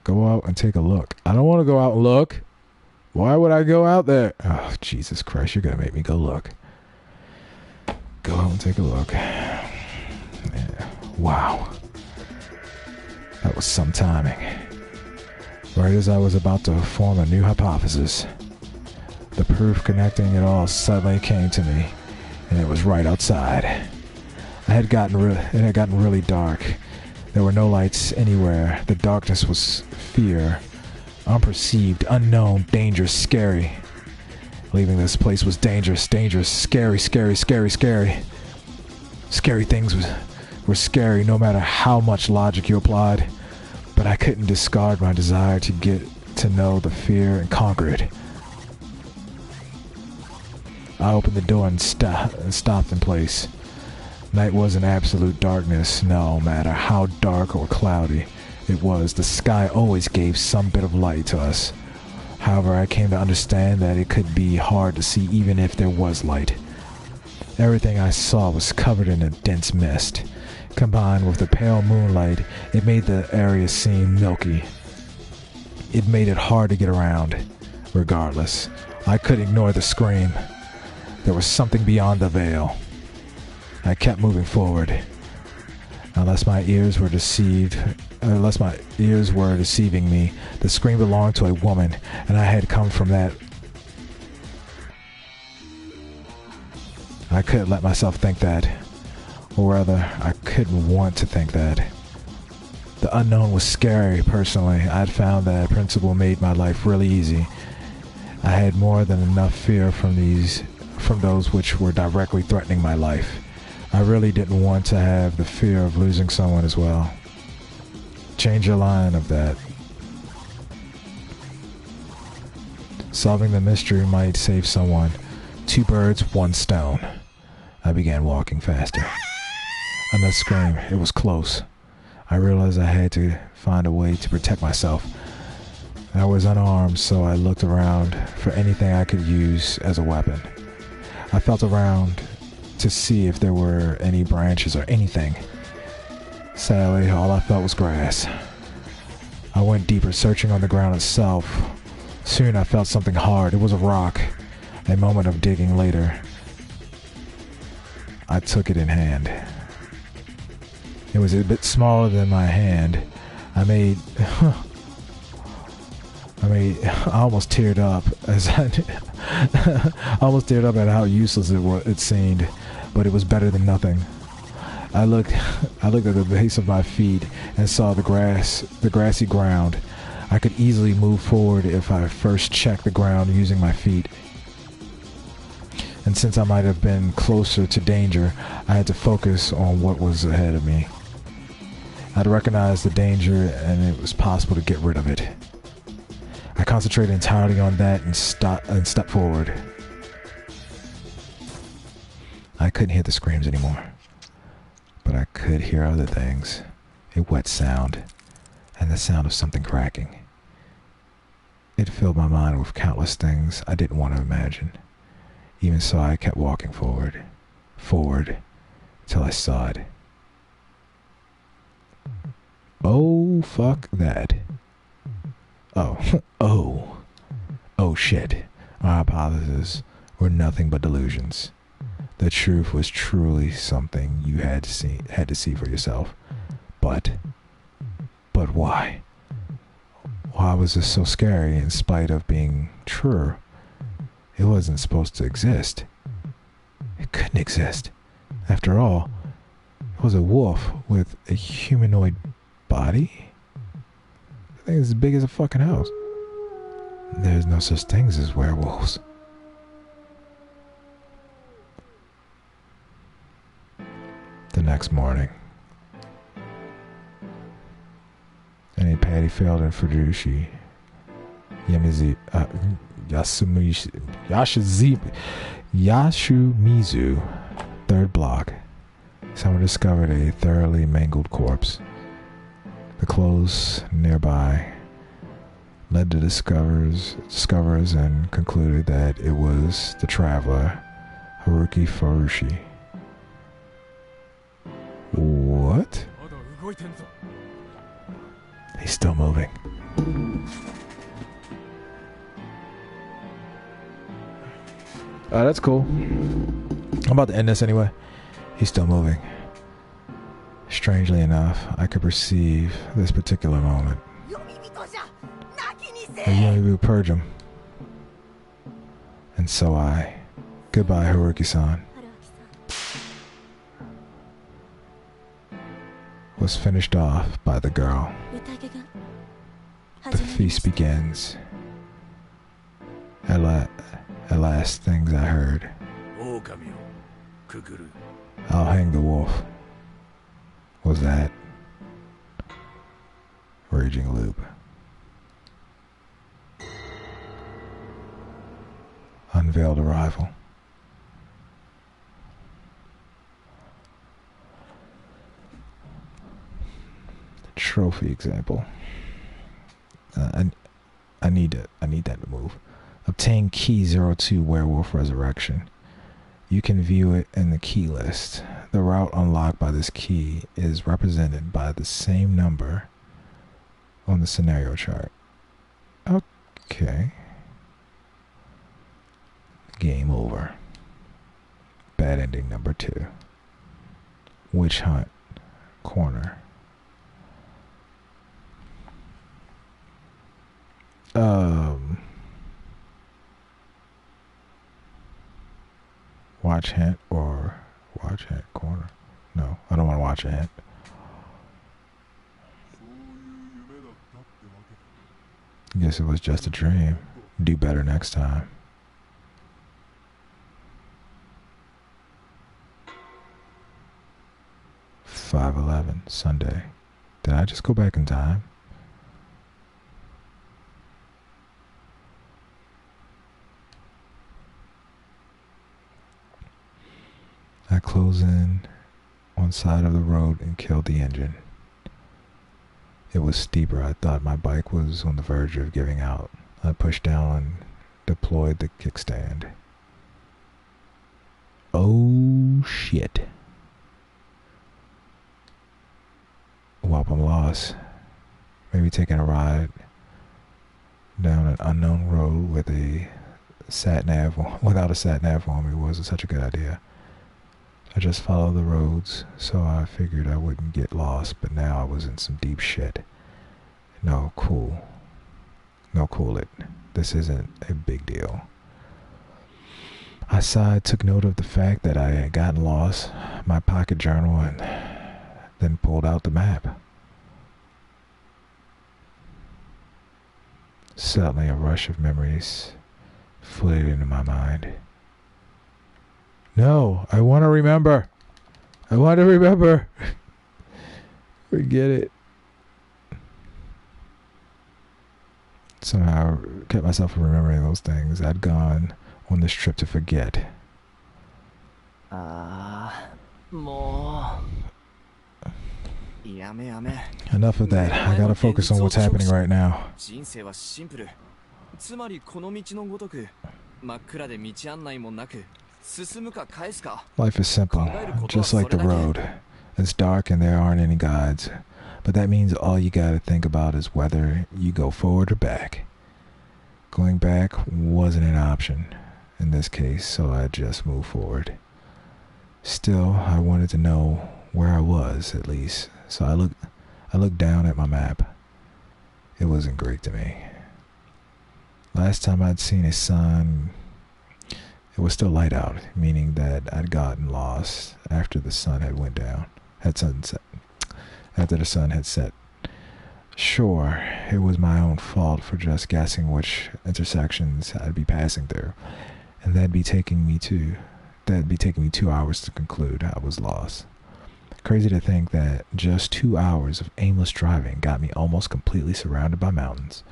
Go out and take a look. I don't want to go out and look. Why would I go out there? Oh, Jesus Christ, you're going to make me go look. Go out and take a look. Yeah. Wow. That was some timing. Right as I was about to form a new hypothesis, the proof connecting it all suddenly came to me, and it was right outside. It had gotten really dark. There were no lights anywhere. The darkness was fear, unperceived, unknown, dangerous, scary. Leaving this place was dangerous, scary. Scary things were scary no matter how much logic you applied. But I couldn't discard my desire to get to know the fear and conquer it. I opened the door and stopped in place. Night wasn't absolute darkness, no matter how dark or cloudy it was. The sky always gave some bit of light to us. However, I came to understand that it could be hard to see even if there was light. Everything I saw was covered in a dense mist. Combined with the pale moonlight, it made the area seem milky. It made it hard to get around. Regardless, I couldn't ignore the scream. There was something beyond the veil. I kept moving forward. Unless my ears were deceiving me, the scream belonged to a woman, and I had come from that. I couldn't let myself think that. Or rather, I couldn't want to think that. The unknown was scary, personally. I had found that principle made my life really easy. I had more than enough fear from those which were directly threatening my life. I really didn't want to have the fear of losing someone as well. Change your line of that. Solving the mystery might save someone. 2 birds, 1 stone. I began walking faster. Another scream. It was close. I realized I had to find a way to protect myself. I was unarmed, so I looked around for anything I could use as a weapon. I felt around to see if there were any branches or anything. Sadly, all I felt was grass. I went deeper, searching on the ground itself. Soon I felt something hard. It was a rock. A moment of digging later, I took it in hand. It was a bit smaller than my hand. I almost teared up as I almost teared up at how useless it seemed, but it was better than nothing. I looked at the base of my feet and saw the grassy ground. I could easily move forward if I first checked the ground using my feet. And since I might have been closer to danger, I had to focus on what was ahead of me. I'd recognized the danger, and it was possible to get rid of it. I concentrated entirely on that and stepped forward. I couldn't hear the screams anymore, but I could hear other things. A wet sound, and the sound of something cracking. It filled my mind with countless things I didn't want to imagine. Even so, I kept walking forward, till I saw it. Oh, fuck that. Oh shit. Our hypotheses were nothing but delusions. The truth was truly something you had to see for yourself. But why? Why was this so scary in spite of being true? It wasn't supposed to exist. It couldn't exist. After all, it was a wolf with a humanoid body. The thing is as big as a fucking house. There's no such things as werewolves. The next morning, any Patty failed in Fujushi, Yashumizu, third block. Someone discovered a thoroughly mangled corpse. The clothes nearby led to discoverers and concluded that it was the traveler Haruki Furushi. What? He's still moving. That's cool. I'm about to end this anyway. He's still moving. Strangely enough, I could perceive this particular moment. The Yomibu purge him. And so I. Goodbye, Haruki-san. Was finished off by the girl. The feast begins. At last, things I heard. I'll hang the wolf. Was that Raging Loop? Unveiled arrival. Trophy example. I need that to move. Obtain key 02 Werewolf Resurrection. You can view it in the key list. The route unlocked by this key is represented by the same number on the scenario chart. Okay. Game over. Bad ending number 2. Witch Hunt Corner. Watch Hint or Watch Hint Corner. No, I don't want to watch a hint. Guess it was just a dream. Do better next time. $5:11 Sunday. Did I just go back in time? I close in on side of the road and killed the engine. It was steeper. I thought my bike was on the verge of giving out. I pushed down and deployed the kickstand. Oh shit. Well, I'm lost. Maybe taking a ride down an unknown road with a without a sat nav on me wasn't such a good idea. I just followed the roads, so I figured I wouldn't get lost, but now I was in some deep shit. No, cool. No, cool it. This isn't a big deal. I sighed, took note of the fact that I had gotten lost, my pocket journal, and then pulled out the map. Suddenly a rush of memories flooded into my mind. No, I want to remember. I want to remember. Forget it. Somehow I kept myself from remembering those things. I'd gone on this trip to forget. Enough of that. I gotta focus on what's happening right now. Life is simple, just like the road. It's dark and there aren't any guides. But that means all you gotta think about is whether you go forward or back. Going back wasn't an option in this case, so I just moved forward. Still, I wanted to know where I was, at least, so I looked down at my map. It wasn't great to me. Last time I'd seen a sun, it was still light out, meaning that I'd gotten lost after the sun had went down, after the sun had set. Sure, it was my own fault for just guessing which intersections I'd be passing through, and that'd be taking me 2 hours to conclude I was lost. Crazy to think that just 2 hours of aimless driving got me almost completely surrounded by mountains.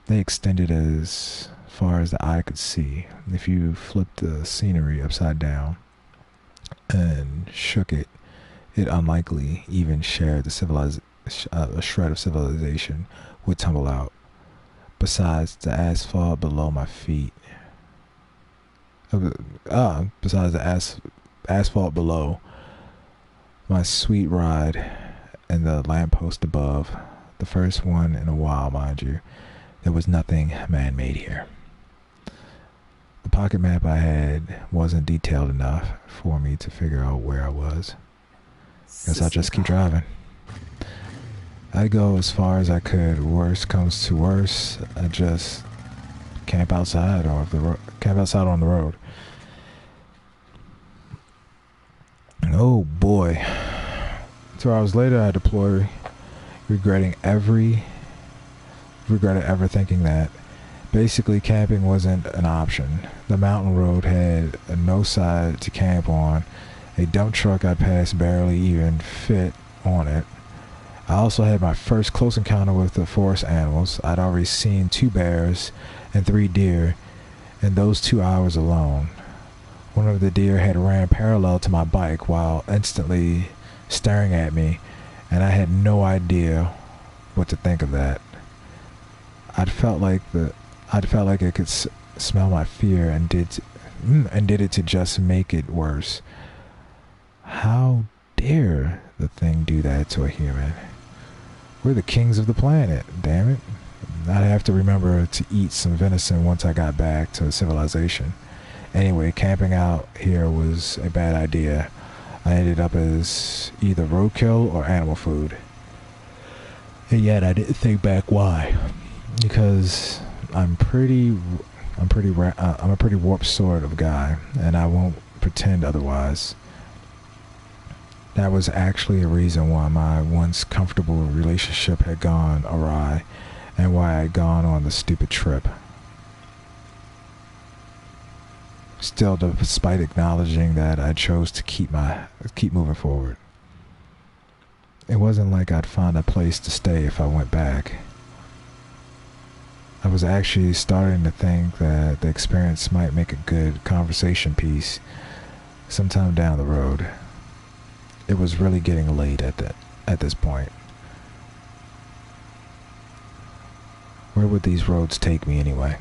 They extended as far as the eye could see. If you flipped the scenery upside down and shook it, it unlikely even shared a shred of civilization would tumble out. Besides the asphalt below my feet, asphalt below my sweet ride and the lamppost above, the first one in a while, mind you, there was nothing man-made here. The pocket map I had wasn't detailed enough for me to figure out where I was. Guess I'll just keep driving. I'd go as far as I could. Worst comes to worst, I just camp outside on the road. Oh boy. 2 hours later, I deploy, regretted ever thinking that. Basically, camping wasn't an option. The mountain road had no side to camp on. A dump truck I passed barely even fit on it. I also had my first close encounter with the forest animals. I'd already seen 2 bears and 3 deer in those 2 hours alone. One of the deer had ran parallel to my bike while instantly staring at me, and I had no idea what to think of that. I'd felt like I could smell my fear and did it to just make it worse. How dare the thing do that to a human? We're the kings of the planet, damn it. I'd have to remember to eat some venison once I got back to civilization. Anyway, camping out here was a bad idea. I ended up as either roadkill or animal food. And yet I didn't think back why. Because I'm a pretty warped sort of guy, and I won't pretend otherwise. That was actually a reason why my once comfortable relationship had gone awry, and why I had gone on the stupid trip. Still, despite acknowledging that, I chose to keep moving forward. It wasn't like I'd find a place to stay if I went back. I was actually starting to think that the experience might make a good conversation piece sometime down the road. It was really getting late at this point. Where would these roads take me anyway?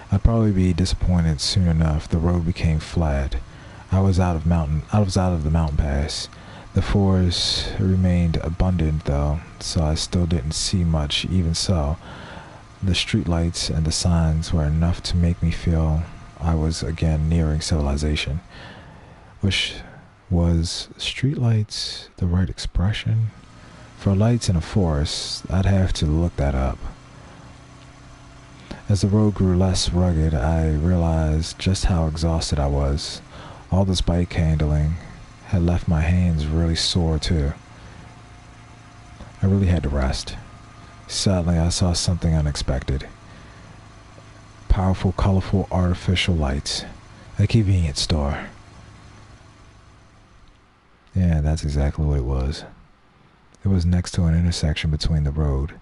I'd probably be disappointed soon enough. The road became flat. I was out of the mountain pass. The forest remained abundant though, so I still didn't see much. Even so, the streetlights and the signs were enough to make me feel I was again nearing civilization. Which was streetlights the right expression? For lights in a forest, I'd have to look that up. As the road grew less rugged, I realized just how exhausted I was. All this bike handling had left my hands really sore too. I really had to rest. Suddenly, I saw something unexpected. Powerful, colorful, artificial lights. A convenience store. Yeah, that's exactly what it was. It was next to an intersection between the road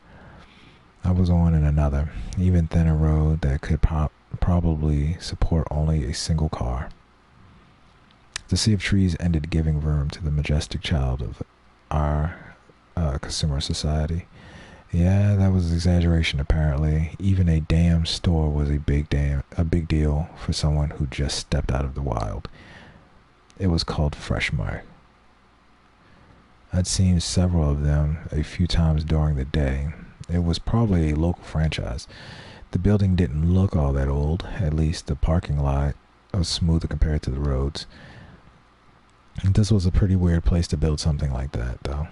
I was on and another, even thinner road that could probably support only a single car. The sea of trees ended, giving room to the majestic child of our consumer society. Yeah, that was exaggeration apparently. Even a damn store was a big deal for someone who just stepped out of the wild. It was called Fresh Mart. I'd seen several of them a few times during the day. It was probably a local franchise. The building didn't look all that old. At least the parking lot was smoother compared to the roads. This was a pretty weird place to build something like that, though.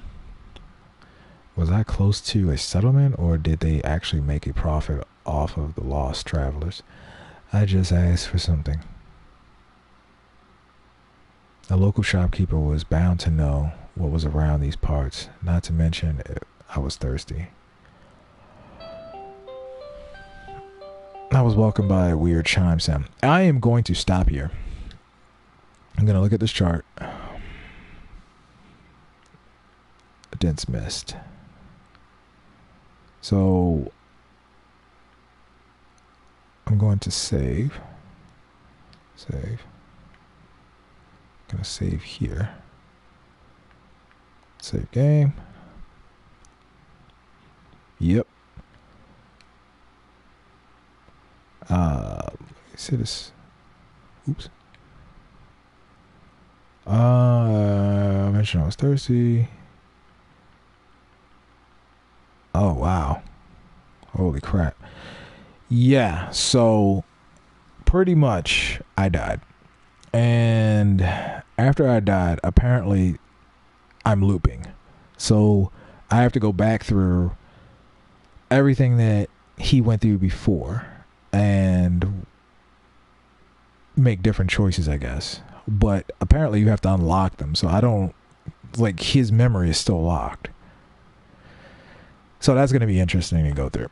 Was I close to a settlement, or did they actually make a profit off of the lost travelers? I just asked for something. A local shopkeeper was bound to know what was around these parts, not to mention I was thirsty. I was welcomed by a weird chime sound. I am going to stop here. I'm going to look at this chart. Dense mist. So I'm going to save. I'm going to save here. Save game. Yep. Let me see this. Oops. I mentioned I was thirsty. Oh, wow. Holy crap. Yeah, so pretty much I died. And after I died, apparently I'm looping. So I have to go back through everything that he went through before and make different choices, I guess. But apparently you have to unlock them. So I don't, like, his memory is still locked. So that's going to be interesting to go through.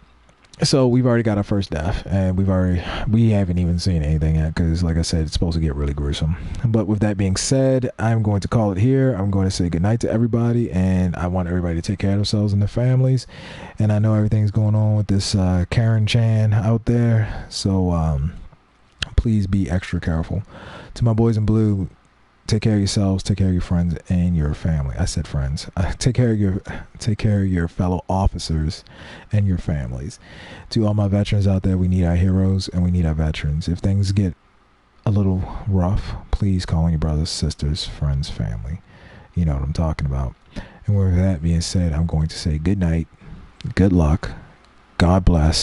So we've already got our first death, and we haven't even seen anything yet, because like I said, it's supposed to get really gruesome. But with that being said, I'm going to call it here. I'm going to say goodnight to everybody, and I want everybody to take care of themselves and their families. And I know everything's going on with this Karen Chan out there, so please be extra careful. To my boys in blue, take care of yourselves, take care of your friends and your family. I said friends. Take care of your fellow officers and your families. To all my veterans out there, we need our heroes and we need our veterans. If things get a little rough, please call on your brothers, sisters, friends, family. You know what I'm talking about. And with that being said, I'm going to say good night, good luck, God bless.